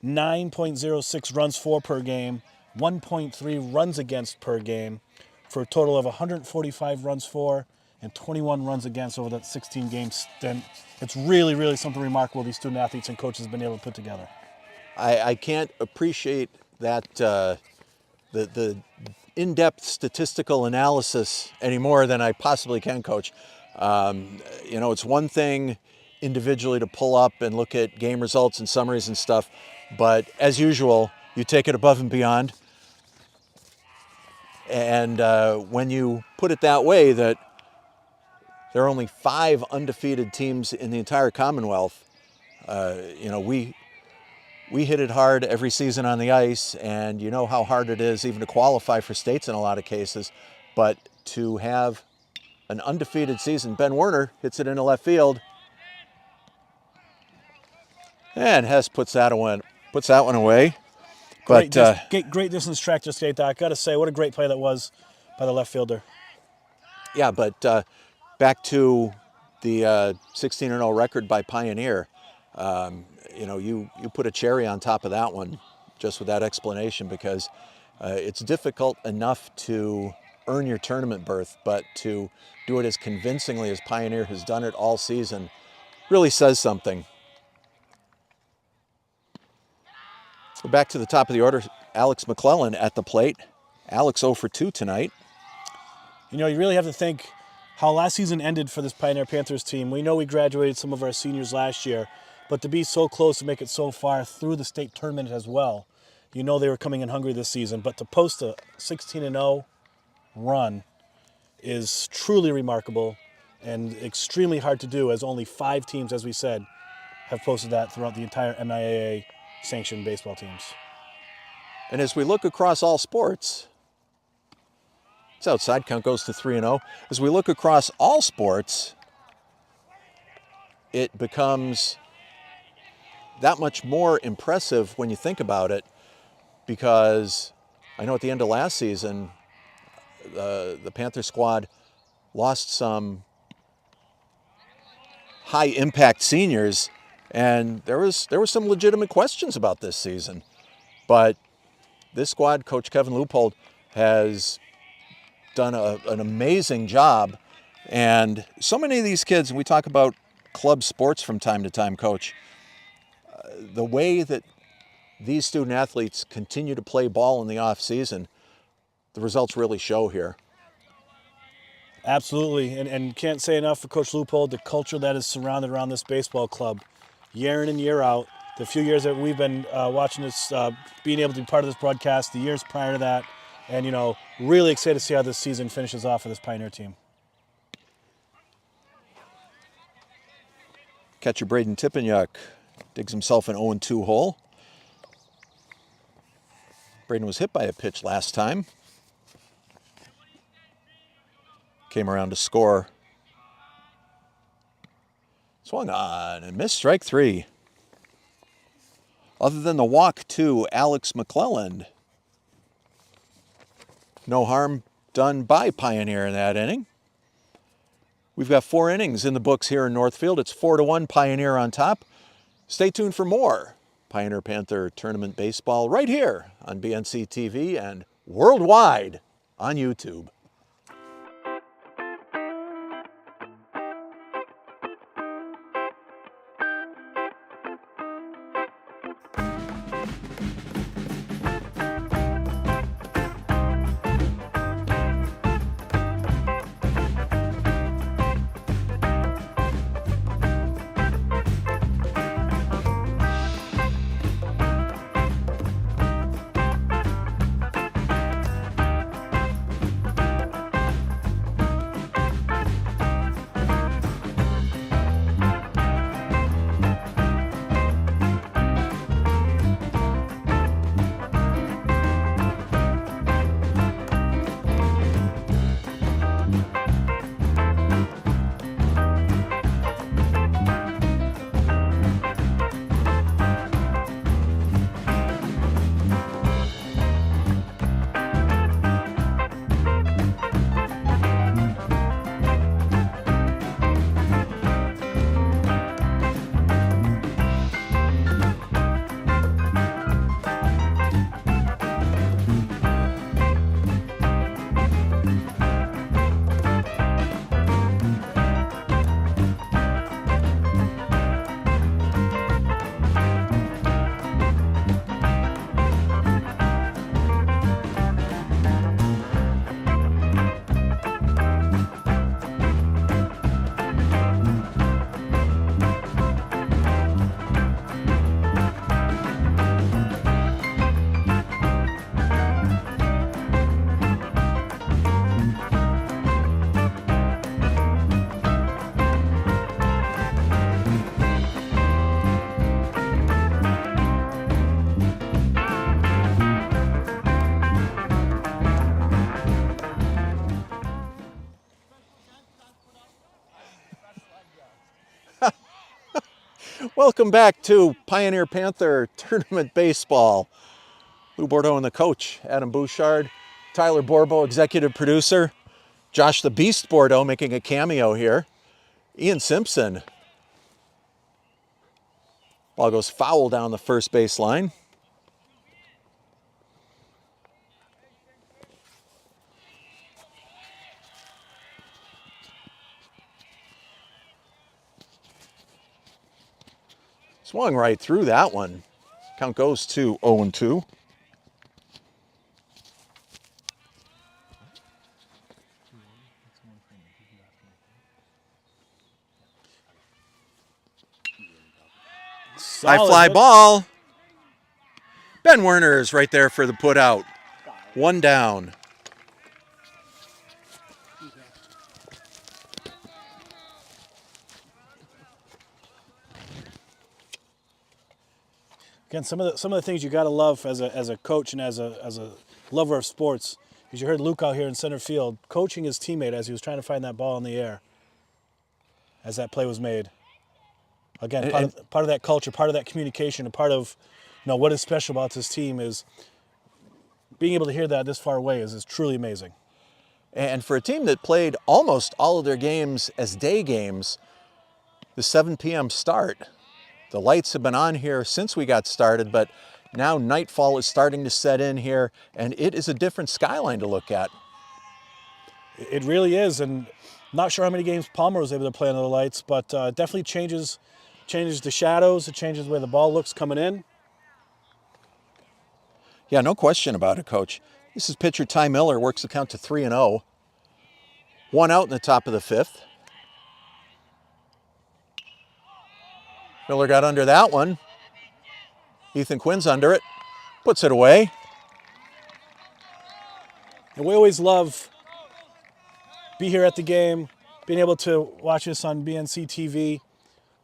9.06 runs for per game, 1.3 runs against per game, for a total of 145 runs for and 21 runs against over that 16-game stint. It's really, really something remarkable these student athletes and coaches have been able to put together. I can't appreciate that the in-depth statistical analysis any more than I possibly can, Coach. You know, it's one thing individually to pull up and look at game results and summaries and stuff, but as usual, you take it above and beyond. And when you put it that way, that there are only 5 undefeated teams in the entire Commonwealth, you know, we hit it hard every season on the ice, and you know how hard it is even to qualify for states in a lot of cases. But to have an undefeated season, Ben Werner hits it into left field, and Hess puts that one away. Great distance track to skate, Doc. Got to say, what a great play that was by the left fielder. Yeah, but back to the 16-0 record by Pioneer. You know, you put a cherry on top of that one just with that explanation, because it's difficult enough to earn your tournament berth, but to do it as convincingly as Pioneer has done it all season really says something. So back to the top of the order, Alex McClellan at the plate. Alex 0 for 2 tonight. You know, you really have to think how last season ended for this Pioneer Panthers team. We know we graduated some of our seniors last year, but to be so close to make it so far through the state tournament as well, you know they were coming in hungry this season. But to post a 16-0 run is truly remarkable and extremely hard to do, as only 5 teams, as we said, have posted that throughout the entire MIAA sanctioned baseball teams. And as we look across all sports, it's outside, count goes to 3-0. As we look across all sports, it becomes that much more impressive when you think about it, because I know at the end of last season, the Panther squad lost some high impact seniors, and there were some legitimate questions about this season. But this squad, Coach Kevin Leupold, has done an amazing job. And so many of these kids, and we talk about club sports from time to time, Coach. The way that these student athletes continue to play ball in the off season, the results really show here. Absolutely, and can't say enough for Coach Loopold, the culture that is surrounded around this baseball club, year in and year out. The few years that we've been watching this, being able to be part of this broadcast, the years prior to that, and really excited to see how this season finishes off for this Pioneer team. Catcher Braden Tippanyuk digs himself an 0-2 hole. Braden was hit by a pitch last time. Came around to score. Swung on and missed, strike 3. Other than the walk to Alex McClelland, no harm done by Pioneer in that inning. We've got 4 innings in the books here in Northfield. It's 4-1 Pioneer on top. Stay tuned for more Pioneer Panther Tournament Baseball right here on BNC TV and worldwide on YouTube. Welcome back to Pioneer Panther Tournament Baseball. Lou Bordeaux and the coach, Adam Bouchard, Tyler Borbo, executive producer, Josh the Beast Bordeaux making a cameo here, Ian Simpson. Ball goes foul down the first base line. Swung right through that one. Count goes to 0-2. High fly ball. Ben Werner is right there for the put out. 1 down. Again, some of the things you got to love as a coach and as a lover of sports. As you heard Luke out here in center field coaching his teammate as he was trying to find that ball in the air as that play was made. Again, part of that culture, part of that communication, and part of what is special about this team is being able to hear that this far away is truly amazing. And for a team that played almost all of their games as day games, the 7 p.m. start, the lights have been on here since we got started, but now nightfall is starting to set in here, and it is a different skyline to look at. It really is, and Not sure how many games Palmer was able to play under the lights, but definitely changes the shadows. It changes the way the ball looks coming in. Yeah, no question about it, Coach. This is pitcher Ty Miller, works the count to 3-0. 1 out in the top of the 5th. Miller got under that one. Ethan Quinn's under it, puts it away. And we always love be here at the game, being able to watch this on BNC TV,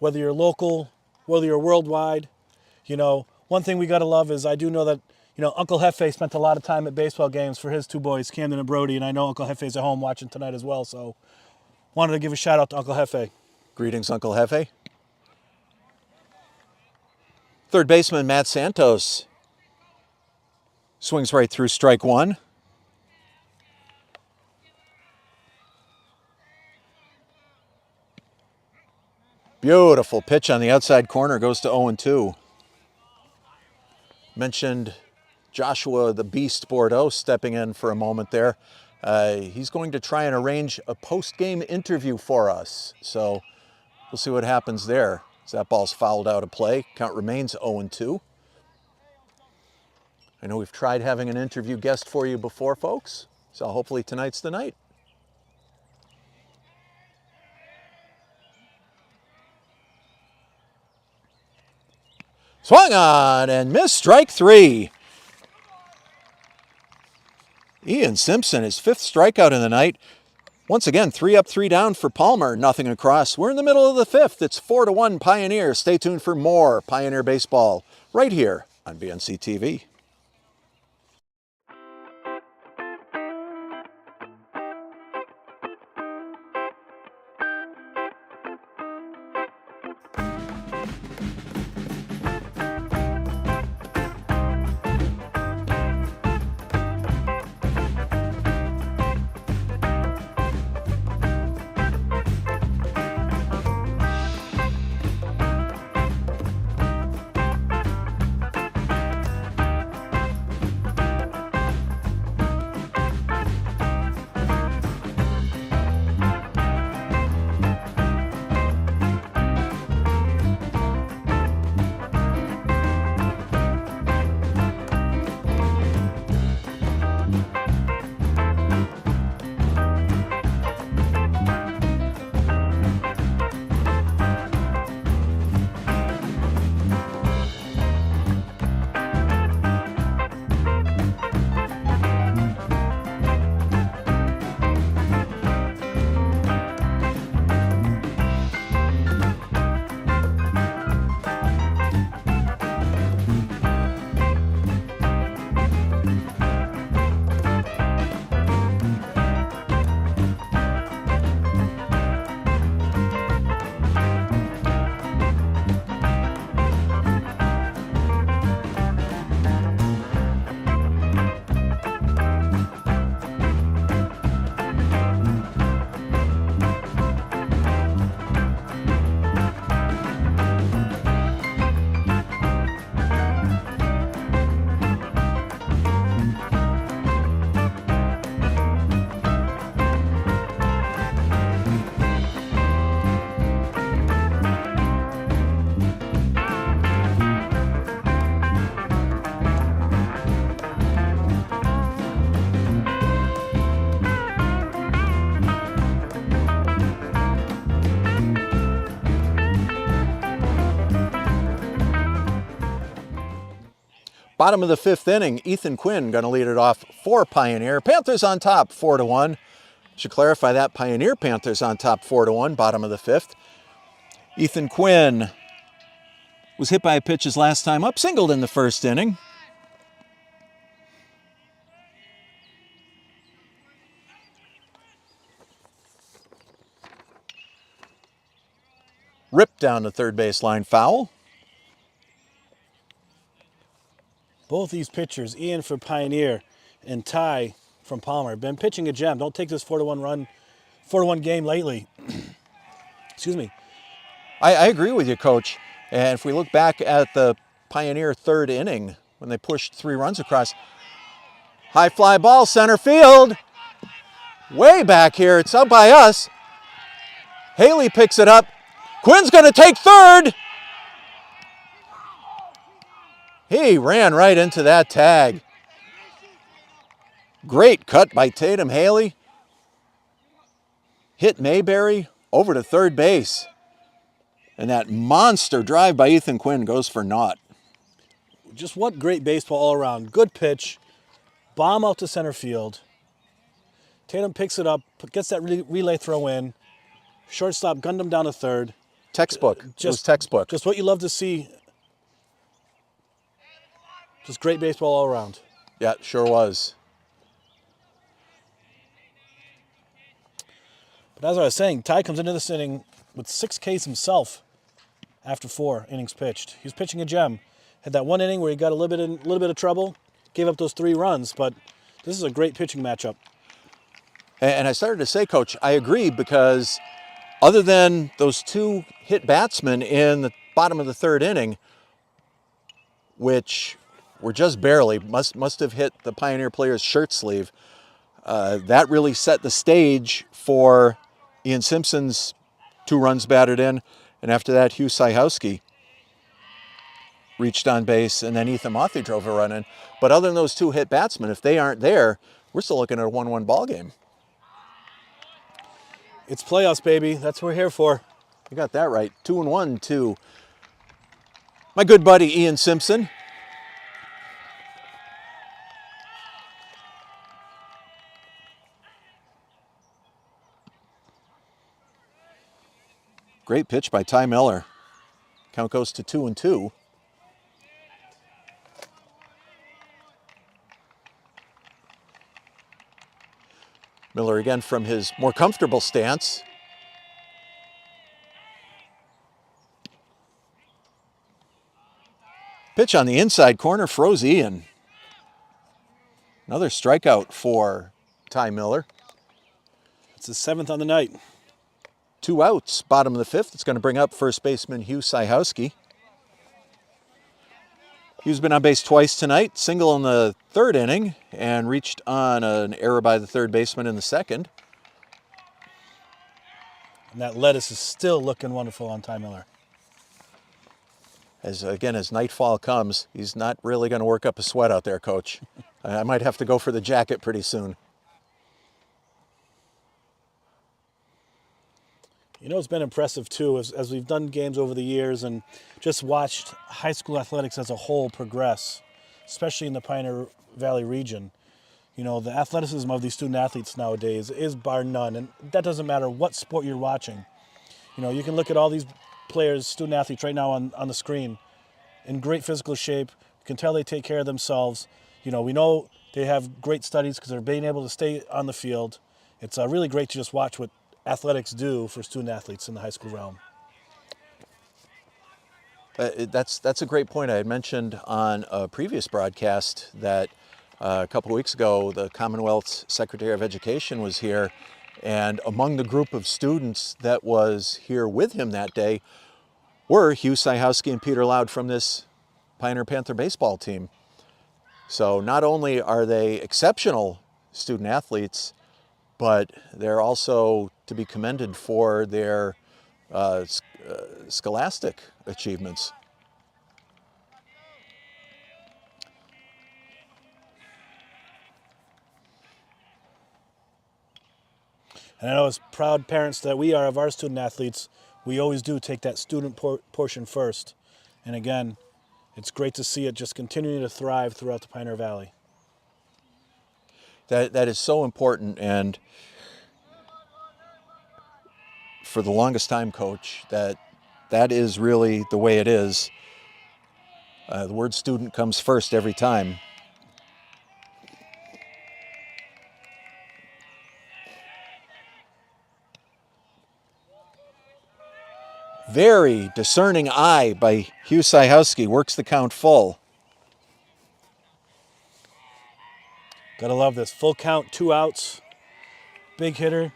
whether you're local, whether you're worldwide. You know, one thing we got to love is I do know that, you know, Uncle Hefe spent a lot of time at baseball games for his 2 boys, Camden and Brody, and I know Uncle Hefe's at home watching tonight as well, so wanted to give a shout out to Uncle Hefe. Greetings, Uncle Hefe. Third baseman Matt Santos swings right through strike 1. Beautiful pitch on the outside corner, goes to 0-2. Mentioned Joshua the Beast Bordeaux stepping in for a moment there. He's going to try and arrange a post-game interview for us. So we'll see what happens there. As that ball's fouled out of play. Count remains 0-2. I know we've tried having an interview guest for you before, folks. So hopefully tonight's the night. Swung on and missed, strike 3. Ian Simpson, his 5th strikeout in the night. Once again, 3 up, 3 down for Palmer, nothing across. We're in the middle of the 5th. It's 4-1 Pioneer. Stay tuned for more Pioneer baseball right here on BNC TV. Bottom of the 5th inning, Ethan Quinn going to lead it off for Pioneer. Panthers on top, 4-1. Should clarify that, Pioneer Panthers on top, 4-1, bottom of the 5th. Ethan Quinn was hit by a pitch his last time up, singled in the 1st inning. Ripped down the third baseline, foul. Both these pitchers, Ian for Pioneer and Ty from Palmer, been pitching a gem. Don't take this 4-1 game lightly. Excuse me. I agree with you, Coach. And if we look back at the Pioneer 3rd inning, when they pushed 3 runs across, high fly ball, center field. Way back here, it's out by us. Haley picks it up. Quinn's going to take third. He ran right into that tag. Great cut by Tatum Haley. Hit Mayberry over to third base. And that monster drive by Ethan Quinn goes for naught. Just what great baseball all around. Good pitch. Bomb out to center field. Tatum picks it up, gets that relay throw in. Shortstop gunned him down to third. Textbook. It was textbook. Just what you love to see. Just great baseball all around. Yeah, sure was. But as I was saying, Ty comes into this inning with 6 Ks himself after 4 innings pitched. He was pitching a gem. Had that one inning where he got a little bit of trouble, gave up those 3 runs, but this is a great pitching matchup. And I started to say, Coach, I agree, because other than those 2 hit batsmen in the bottom of the 3rd inning, which were just barely, must have hit the Pioneer player's shirt sleeve, that really set the stage for Ian Simpson's 2 runs batted in, and after that, Hugh Syhowski reached on base, and then Ethan Mothey drove a run in. But other than those 2 hit batsmen, if they aren't there, we're still looking at a 1-1 ball game. It's playoffs, baby. That's what we're here for. You got that right. 2-1 to my good buddy Ian Simpson. Great pitch by Ty Miller. Count goes to 2-2. Miller again from his more comfortable stance. Pitch on the inside corner froze Ian. Another strikeout for Ty Miller. It's his 7th on the night. 2 outs, bottom of the 5th. It's going to bring up first baseman Hugh Syhowski. Hugh's been on base twice tonight, single in the 3rd inning, and reached on an error by the 3rd baseman in the 2nd. And that lettuce is still looking wonderful on Ty Miller. As nightfall comes, he's not really going to work up a sweat out there, Coach. I might have to go for the jacket pretty soon. You know, it's been impressive, too, as we've done games over the years and just watched high school athletics as a whole progress, especially in the Pioneer Valley region. You know, the athleticism of these student athletes nowadays is bar none, and that doesn't matter what sport you're watching. You know, you can look at all these players, student athletes right now on the screen, in great physical shape. You can tell they take care of themselves. You know, we know they have great studies because they're being able to stay on the field. It's really great to just watch what athletics do for student athletes in the high school realm. That's a great point. I had mentioned on a previous broadcast that a couple of weeks ago, the Commonwealth's Secretary of Education was here, and among the group of students that was here with him that day were Hugh Syhowski and Peter Loud from this Pioneer Panther baseball team. So not only are they exceptional student athletes, but they're also to be commended for their scholastic achievements. And I know as proud parents that we are of our student athletes, we always do take that student portion first. And again, it's great to see it just continuing to thrive throughout the Pioneer Valley. That is so important, and for the longest time, Coach, that is really the way it is. The word student comes first every time. Very discerning eye by Hugh Syhowski, works the count full. Gotta love this. Full count, 2 outs. Big hitter.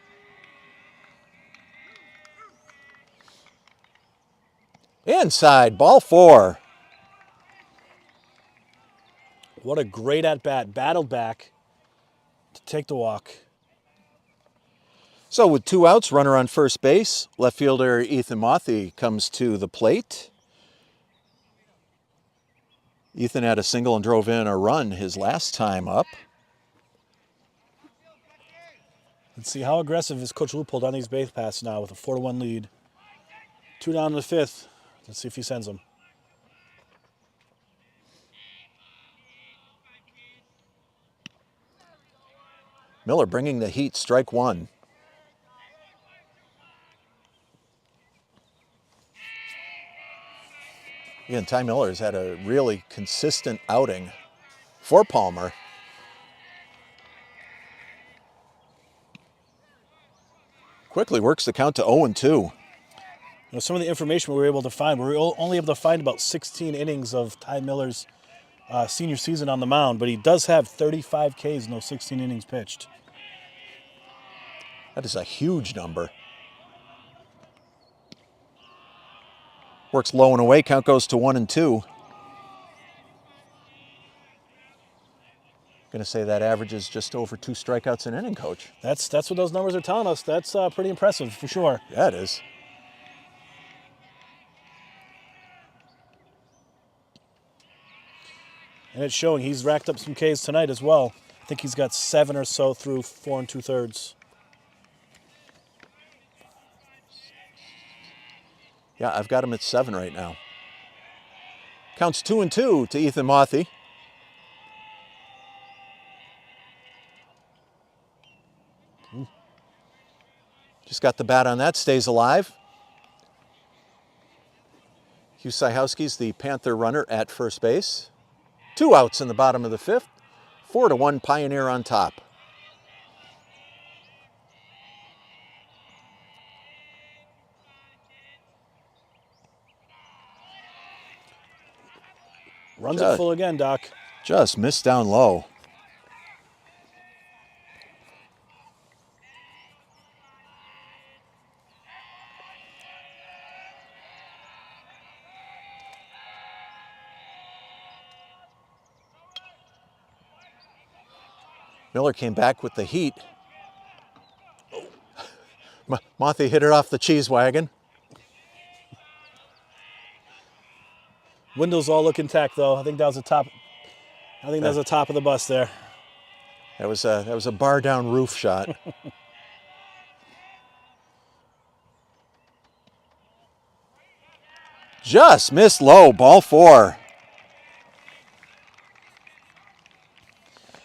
Inside, ball 4. What a great at-bat. Battled back to take the walk. So with 2 outs, runner on first base, left fielder Ethan Mothy comes to the plate. Ethan had a single and drove in a run his last time up. Let's see how aggressive is Coach Loopold on these base paths now with a 4-1 lead. 2 down in the 5th. Let's see if he sends them. Miller bringing the heat, strike 1. Again, Ty Miller has had a really consistent outing for Palmer. Quickly works the count to 0-2. You know, some of the information we were able to find, we were only able to find about 16 innings of Ty Miller's senior season on the mound, but he does have 35 Ks in those 16 innings pitched. That is a huge number. Works low and away, count goes to 1-2. Gonna say that averages just over 2 strikeouts an inning, Coach. That's what those numbers are telling us. That's pretty impressive for sure. Yeah, it is. And it's showing he's racked up some Ks tonight as well. I think he's got 7 or so through 4 2/3. Yeah, I've got him at 7 right now. Counts 2-2 to Ethan Mothy. Just got the bat on that, stays alive. Hugh Syhowski's the Panther runner at first base. 2 outs in the bottom of the 5th. 4-1 Pioneer on top. Runs it full again, Doc. Just missed down low. Miller came back with the heat. Mothy hit it off the cheese wagon. Windows all look intact though. I think that was the top. I think that was the top of the bus there. That was a bar down roof shot. Just missed low, ball 4.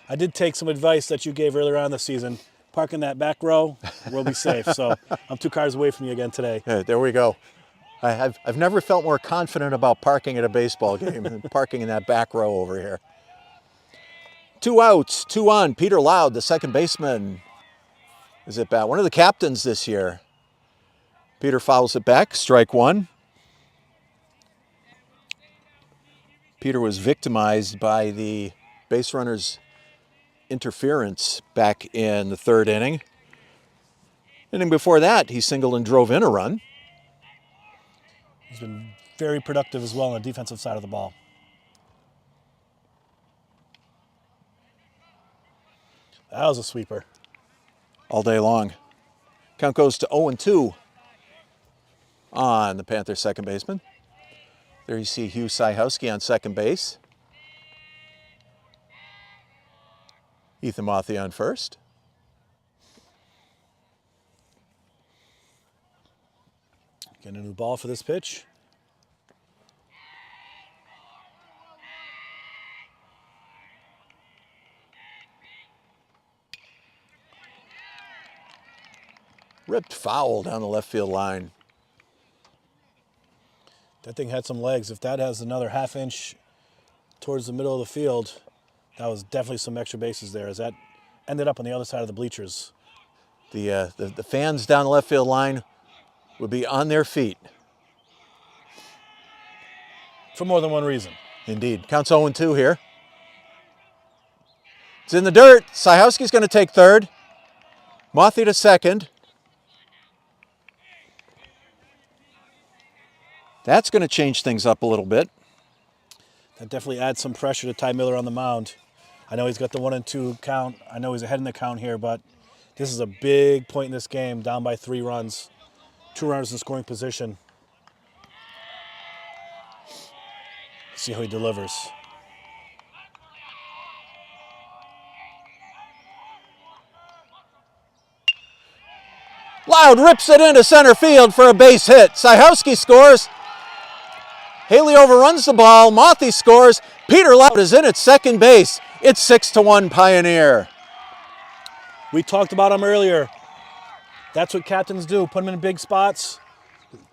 I did take some advice that you gave earlier on in the season. Park in that back row, we'll be safe. So I'm 2 cars away from you again today. Yeah, there we go. I've never felt more confident about parking at a baseball game than parking in that back row over here. 2 outs, 2 on. Peter Loud, the second baseman, is at bat. One of the captains this year. Peter fouls it back, strike 1. Peter was victimized by the base runner's interference back in the 3rd inning. Inning before that, he singled and drove in a run. He's been very productive as well on the defensive side of the ball. That was a sweeper. All day long. Count goes to 0-2 on the Panthers second baseman. There you see Hugh Syhowski on second base. Ethan Mothy on first. Getting a new ball for this pitch. Ripped foul down the left field line. That thing had some legs. If that has another ½ inch towards the middle of the field, that was definitely some extra bases there as that ended up on the other side of the bleachers. The fans down the left field line would be on their feet. For more than one reason. Indeed. Counts 0-2 here. It's in the dirt. Syhowski's going to take third. Mothy to second. That's going to change things up a little bit. That definitely adds some pressure to Ty Miller on the mound. I know he's got the 1-2 count. I know he's ahead in the count here, but This is a big point in this game, down by 3 runs. 2 runners in scoring position. See how he delivers. Loud rips it into center field for a base hit. Syhowski scores. Haley overruns the ball. Mothy scores. Peter Loud is in at second base. It's 6-1 Pioneer. We talked about him earlier. That's what captains do. Put them in big spots.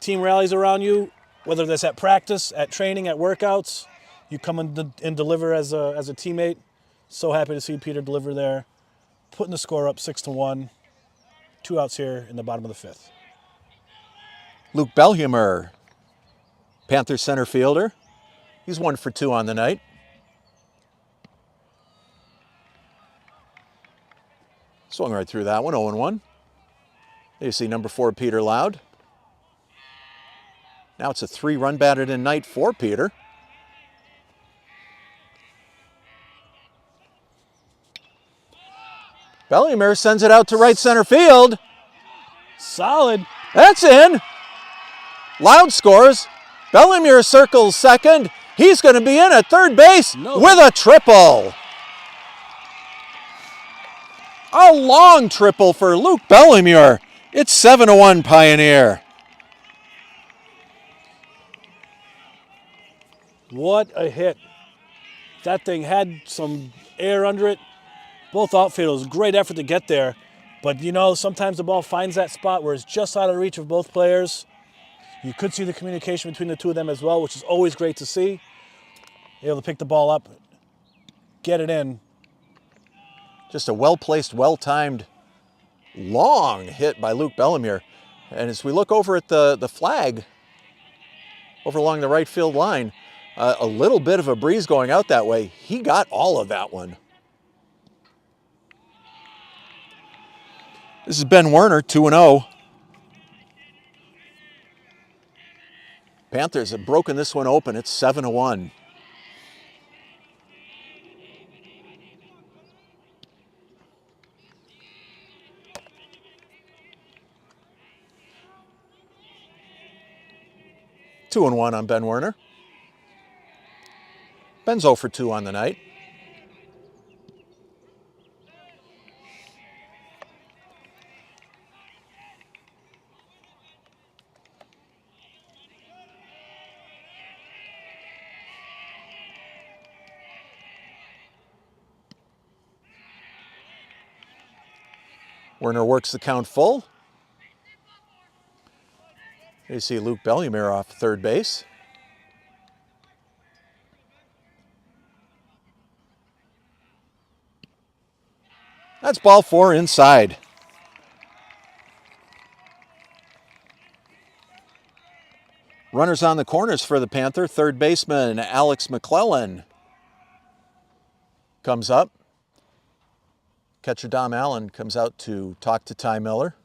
Team rallies around you, whether that's at practice, at training, at workouts. You come and deliver as a teammate. So happy to see Peter deliver there. Putting the score up 6-1. 2 outs here in the bottom of the 5th. Luke Belhumer, Panther center fielder. He's 1 for 2 on the night. Swung right through that one, 0-1. You see number 4, Peter Loud. Now it's a 3-run batted in night for Peter. Belhumer sends it out to right center field. Solid. That's in. Loud scores. Belhumer circles second. He's going to be in at third base with a triple. A long triple for Luke Belhumer. It's 7-1 Pioneer. What a hit. That thing had some air under it. Both outfielders, great effort to get there. But you know, sometimes the ball finds that spot where it's just out of reach of both players. You could see the communication between the two of them as well, which is always great to see. Able to pick the ball up, get it in. Just a well-placed, well-timed, long hit by Luke Belhumer. And as we look over at the flag, over along the right field line, a little bit of a breeze going out that way. He got all of that one. This is Ben Werner, 2-0. Panthers have broken this one open. It's 7-1. Two and 1 on Ben Werner. Ben's 0 for 2 on the night. Werner works the count full. You see Luke Belhumer off third base. That's ball 4 inside. Runners on the corners for the Panther. Third baseman Alex McClellan comes up. Catcher Dom Allen comes out to talk to Ty Miller.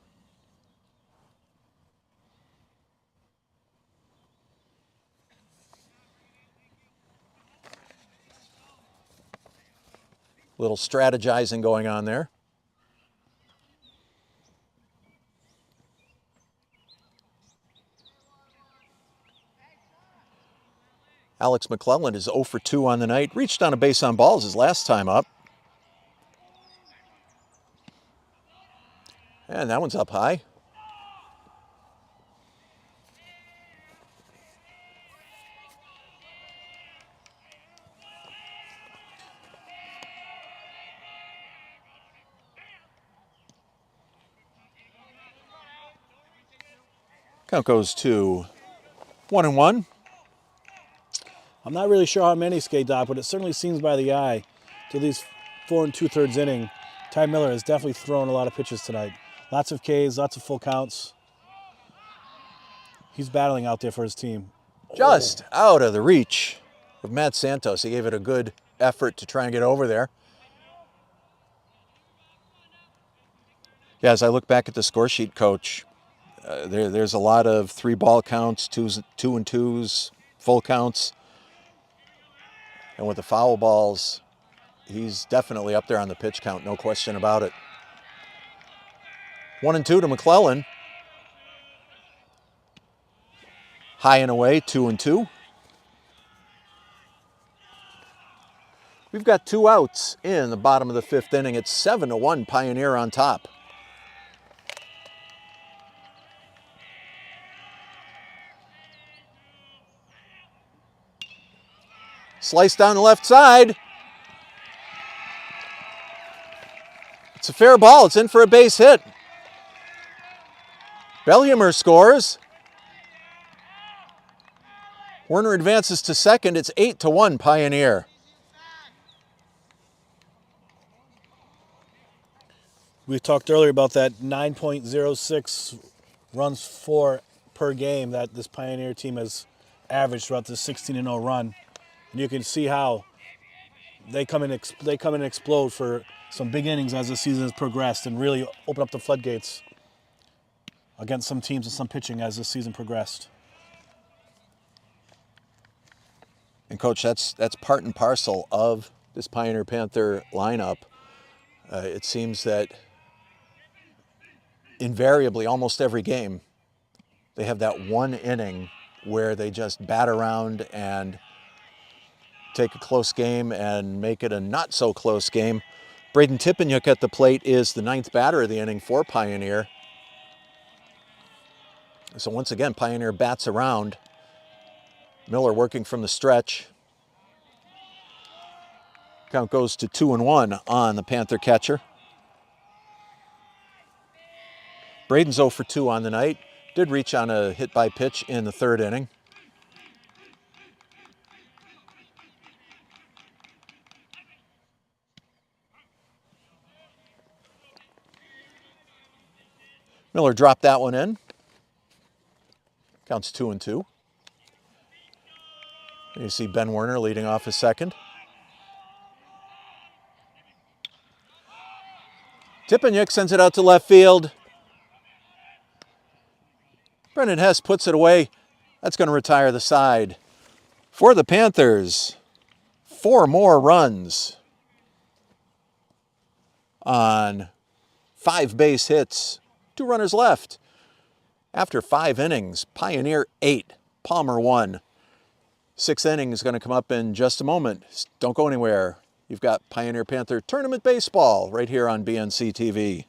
Little strategizing going on there. Alex McClellan is 0 for 2 on the night. Reached on a base on balls his last time up. And that one's up high. Count goes to 1-1. I'm not really sure how many skate dot, but it certainly seems by the eye to these 4 2/3 inning. Ty Miller has definitely thrown a lot of pitches tonight. Lots of Ks, lots of full counts. He's battling out there for his team. Just out of the reach of Matt Santos. He gave it a good effort to try and get over there. Yeah, as I look back at the score sheet, Coach, there's a lot of 3 ball counts, 2 and 2s, full counts. And with the foul balls, he's definitely up there on the pitch count, no question about it. 1-2 to McClellan. High and away, 2-2. We've got 2 outs in the bottom of the 5th inning. It's 7-1 Pioneer on top. Slice down the left side. It's a fair ball. It's in for a base hit. Belhumer scores. Werner advances to second. It's 8-1 Pioneer. We talked earlier about that 9.06 runs for per game that this Pioneer team has averaged throughout this 16-0 run. And you can see how they come in and explode for some big innings as the season has progressed and really open up the floodgates against some teams and some pitching as the season progressed. And Coach, that's part and parcel of this Pioneer Panther lineup. It seems that invariably, almost every game, they have that one inning where they just bat around and take a close game and make it a not so close game. Braden Tippanyuk at the plate is the 9th batter of the inning for Pioneer. So once again, Pioneer bats around. Miller working from the stretch. Count goes to 2-1 on the Panther catcher. Braden's 0 for 2 on the night. Did reach on a hit by pitch in the 3rd inning. Miller dropped that one in. Counts 2-2. You see Ben Werner leading off his second. Tippanyuk sends it out to left field. Brendan Hess puts it away. That's going to retire the side. For the Panthers, 4 more runs on 5 base hits. 2 runners left. After 5 innings, Pioneer 8, Palmer 1. 6th inning is going to come up in just a moment. Don't go anywhere. You've got Pioneer Panther Tournament Baseball right here on BNC TV.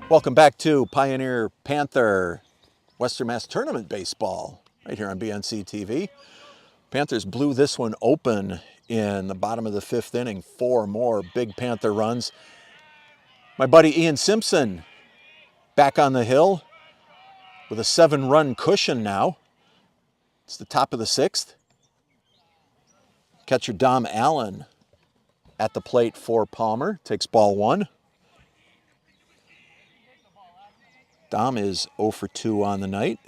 Welcome back to Pioneer Panther Western Mass Tournament Baseball right here on BNC TV. Panthers blew this one open in the bottom of the 5th inning. 4 more big Panther runs. My buddy Ian Simpson back on the hill with a 7-run cushion now. It's the top of the 6th. Catcher Dom Allen at the plate for Palmer. Takes ball 1. Dom is 0 for 2 on the night.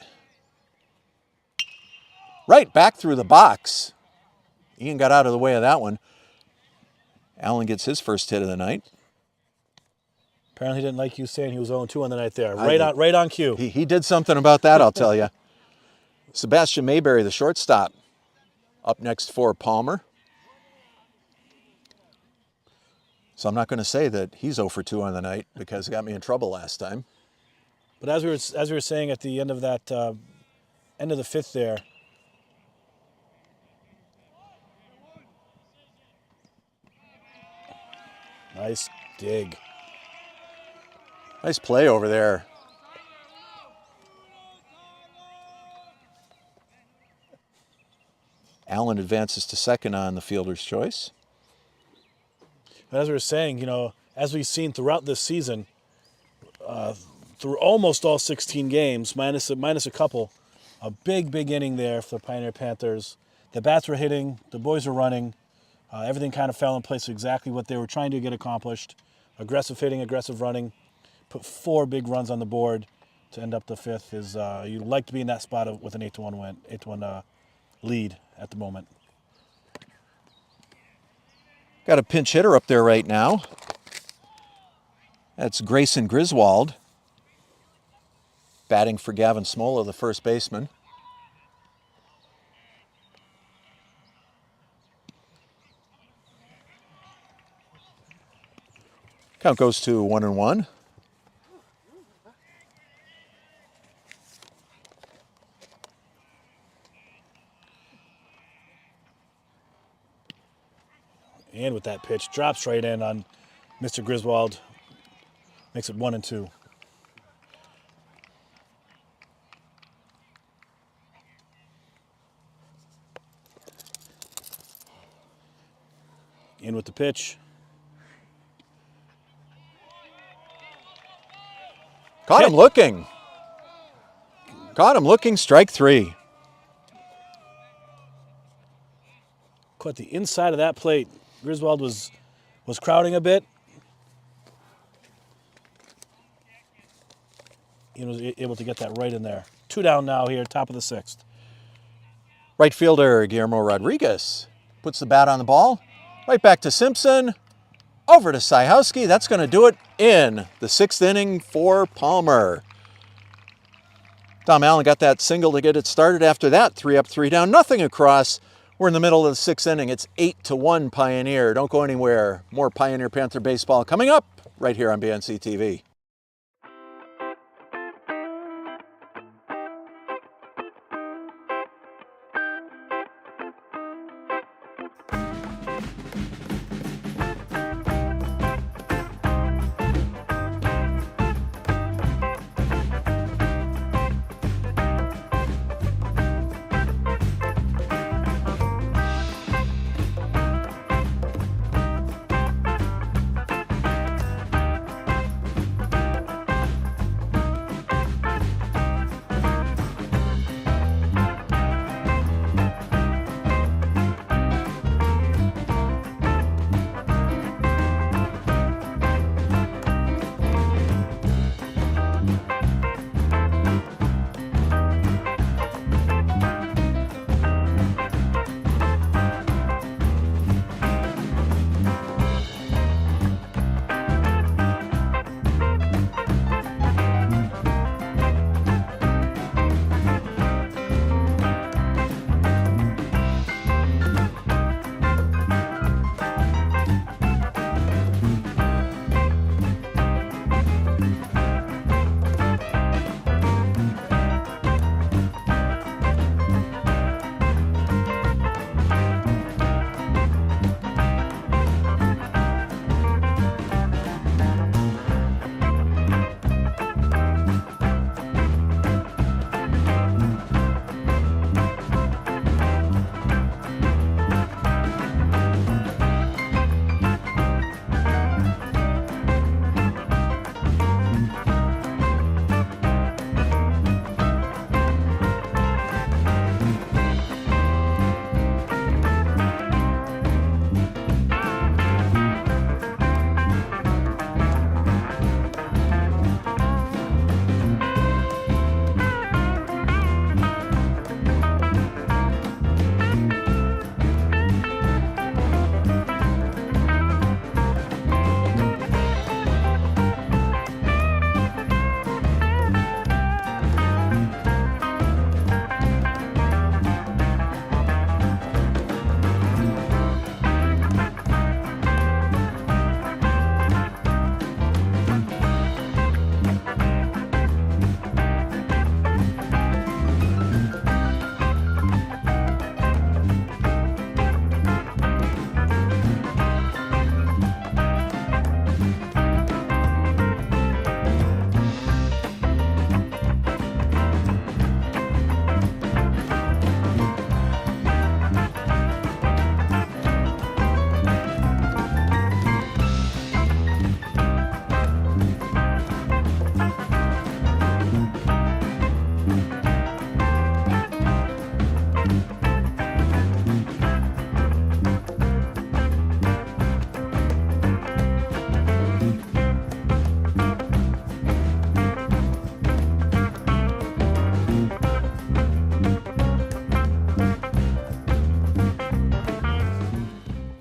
Right back through the box. Ian got out of the way of that one. Allen gets his first hit of the night. Apparently he didn't like you saying he was 0-2 on the night there. Right on cue. He did something about that, I'll tell you. Sebastian Mayberry, the shortstop, up next for Palmer. So I'm not going to say that he's 0 for 2 on the night because it got me in trouble last time. But as we were saying at the end of that end of the 5th there, nice dig. Nice play over there. Allen advances to second on the fielder's choice. But as we were saying, as we've seen throughout this season, through almost all 16 games, minus a couple, a big inning there for the Pioneer Panthers. The bats were hitting, the boys were running. Everything kind of fell in place exactly what they were trying to get accomplished. Aggressive hitting, aggressive running. Put 4 big runs on the board to end up the 5th. You'd like to be in that spot with an 8-1 lead at the moment. Got a pinch hitter up there right now. That's Grayson Griswold, batting for Gavin Smola, the first baseman. Count goes to 1-1. And with that pitch, drops right in on Mr. Griswold. Makes it 1-2. In with the pitch. Caught him looking. Strike 3. Caught the inside of that plate. Griswold was crowding a bit. He was able to get that right in there. 2 down now here, top of the 6th. Right fielder Guillermo Rodriguez puts the bat on the ball. Right back to Simpson. Over to Syhowski. That's going to do it in the 6th inning for Palmer. Dom Allen got that single to get it started. After that, 3 up, 3 down, nothing across. We're in the middle of the 6th inning. It's 8-1 Pioneer. Don't go anywhere. More Pioneer Panther baseball coming up right here on BNC TV.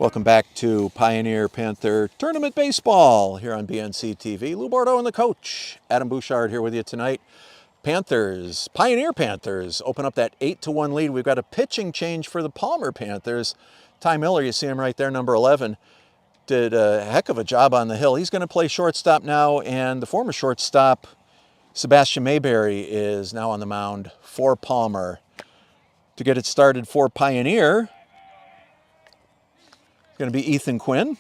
Welcome back to Pioneer Panther Tournament Baseball here on BNC TV. Lou Bordeaux and the coach, Adam Bouchard, here with you tonight. Pioneer Panthers open up that 8-1 lead. We've got a pitching change for the Palmer Panthers. Ty Miller, you see him right there, number 11, did a heck of a job on the hill. He's going to play shortstop now, and the former shortstop, Sebastian Mayberry, is now on the mound for Palmer. To get it started for Pioneer, going to be Ethan Quinn.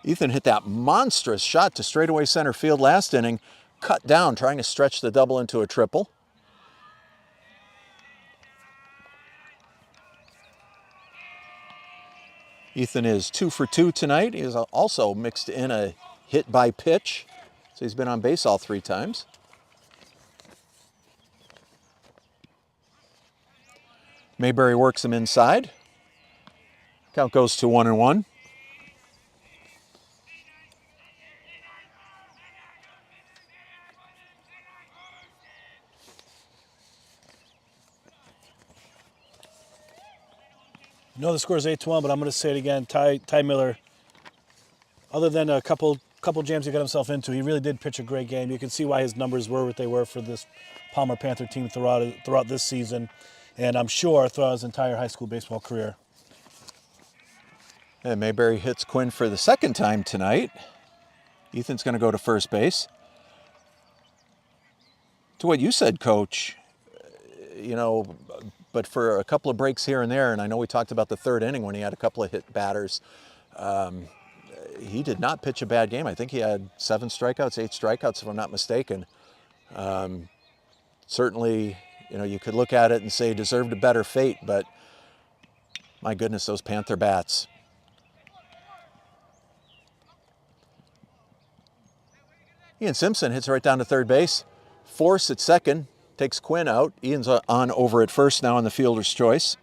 Ethan hit that monstrous shot to straightaway center field last inning, cut down, trying to stretch the double into a triple. Ethan is 2 for 2 tonight. He has also mixed in a hit by pitch, so he's been on base all 3 times. Mayberry works him inside. Count goes to 1-1. You know the score is 8-1, but I'm going to say it again. Ty Miller, other than a couple jams he got himself into, he really did pitch a great game. You can see why his numbers were what they were for this Palmer Panther team throughout this season, and I'm sure throughout his entire high school baseball career. And Mayberry hits Quinn for the second time tonight. Ethan's going to go to first base. To what you said, Coach, but for a couple of breaks here and there, and I know we talked about the third inning when he had a couple of hit batters, he did not pitch a bad game. I think he had 7 strikeouts, 8 strikeouts, if I'm not mistaken. Certainly, you could look at it and say deserved a better fate, but my goodness, those Panther bats. Ian Simpson hits right down to third base. Force at second, takes Quinn out. Ian's on over at first now on the fielder's choice.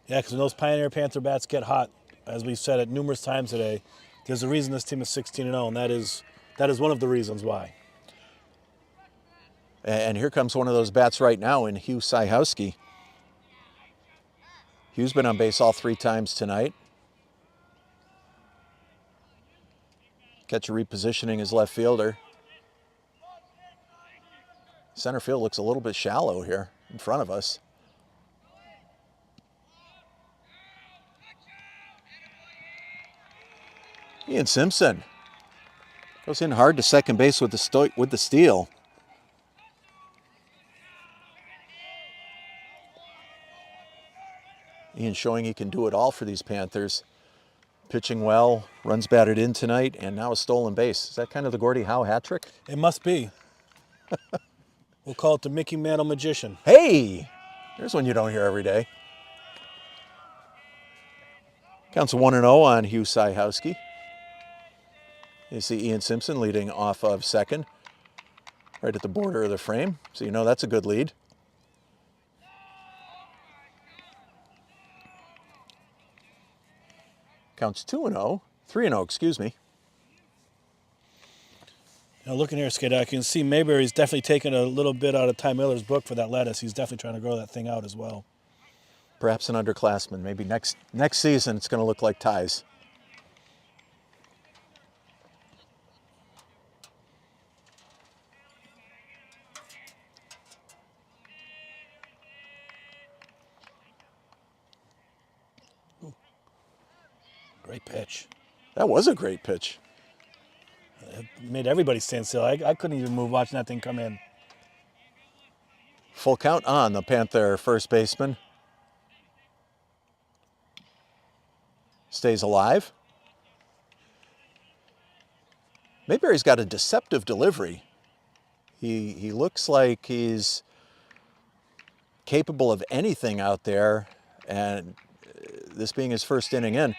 Yeah, because when those Pioneer Panther bats get hot, as we've said it numerous times today, there's a reason this team is 16-0, and that is one of the reasons why. And here comes one of those bats right now in Hugh Syhowski. Hugh's been on base all 3 times tonight. Catcher repositioning his left fielder. Center field looks a little bit shallow here in front of us. Ian Simpson goes in hard to second base with the steal. Ian showing he can do it all for these Panthers. Pitching well, runs batted in tonight, and now a stolen base. Is that kind of the Gordie Howe hat trick? It must be. We'll call it the Mickey Mantle Magician. Hey! There's one you don't hear every day. Counts 1-0 on Hugh Syhowski. You see Ian Simpson leading off of second, right at the border of the frame, so you know that's a good lead. Counts 2-0, 3-0, excuse me. Now looking here, Skid, I can see Mayberry's definitely taking a little bit out of Ty Miller's book for that lettuce. He's definitely trying to grow that thing out as well. Perhaps an underclassman. Maybe next season it's going to look like Ty's. Great pitch. That was a great pitch. It made everybody stand still. I couldn't even move watching that thing come in. Full count on the Panther first baseman. Stays alive. Mayberry's got a deceptive delivery. He looks like he's capable of anything out there, and this being his first inning in.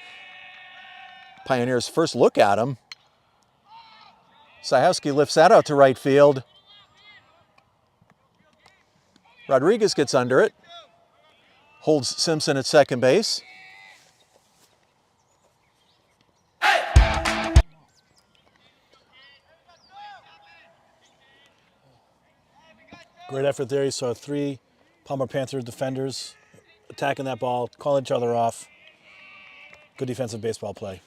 Pioneers' first look at him. Syhowski lifts that out to right field. Rodriguez gets under it. Holds Simpson at second base. Great effort there. You saw 3 Palmer Panther defenders attacking that ball, calling each other off. Good defensive baseball play.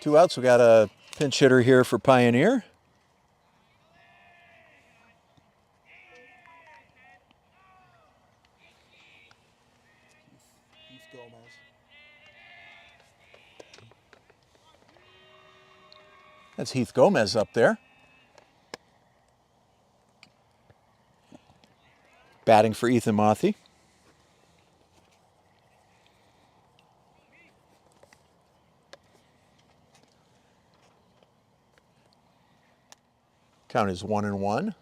2 outs. We got a pinch hitter here for Pioneer. That's Heath Gomez up there. Batting for Ethan Mothy. Count is 1-1.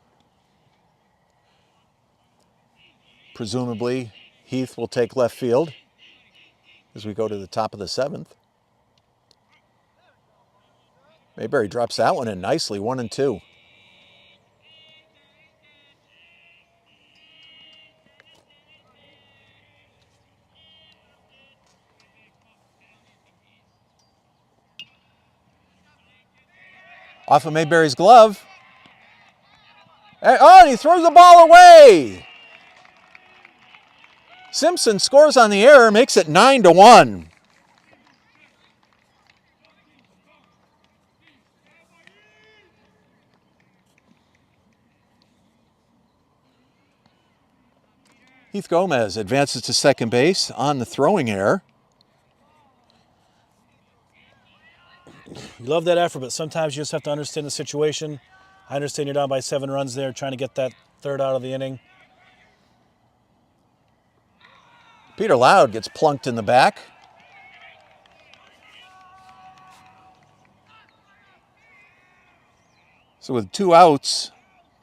Presumably, Heath will take left field as we go to the top of the 7th. Mayberry drops that one in nicely, 1-2. Off of Mayberry's glove. Oh, and he throws the ball away. Simpson scores on the error, makes it 9-1. Heath Gomez advances to second base on the throwing error. You love that effort, but sometimes you just have to understand the situation. I understand you're down by 7 runs there, trying to get that 3rd out of the inning. Peter Loud gets plunked in the back. So with 2 outs,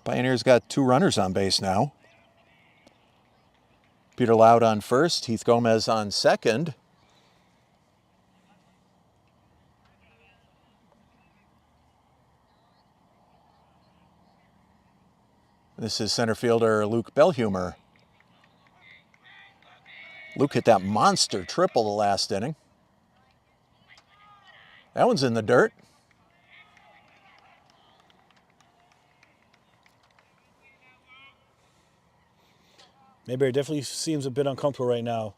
Pioneers got 2 runners on base now. Peter Loud on first, Heath Gomez on second. This is center fielder Luke Belhumer. Luke hit that monster triple the last inning. That one's in the dirt. Mayberry definitely seems a bit uncomfortable right now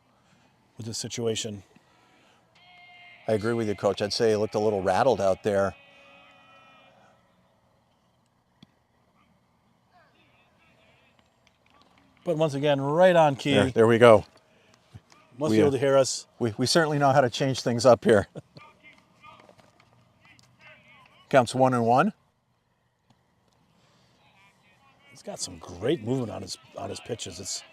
with this situation. I agree with you, Coach. I'd say he looked a little rattled out there. But once again, right on key. There we go. Must be able to hear us. We certainly know how to change things up here. Counts 1-1. He's got some great movement on his pitches.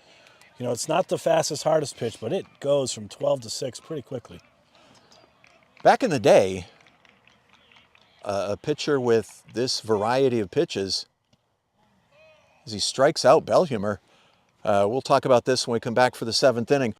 It's not the fastest, hardest pitch, but it goes from 12 to 6 pretty quickly. Back in the day, a pitcher with this variety of pitches, as he strikes out Belhumer, we'll talk about this when we come back for the 7th inning.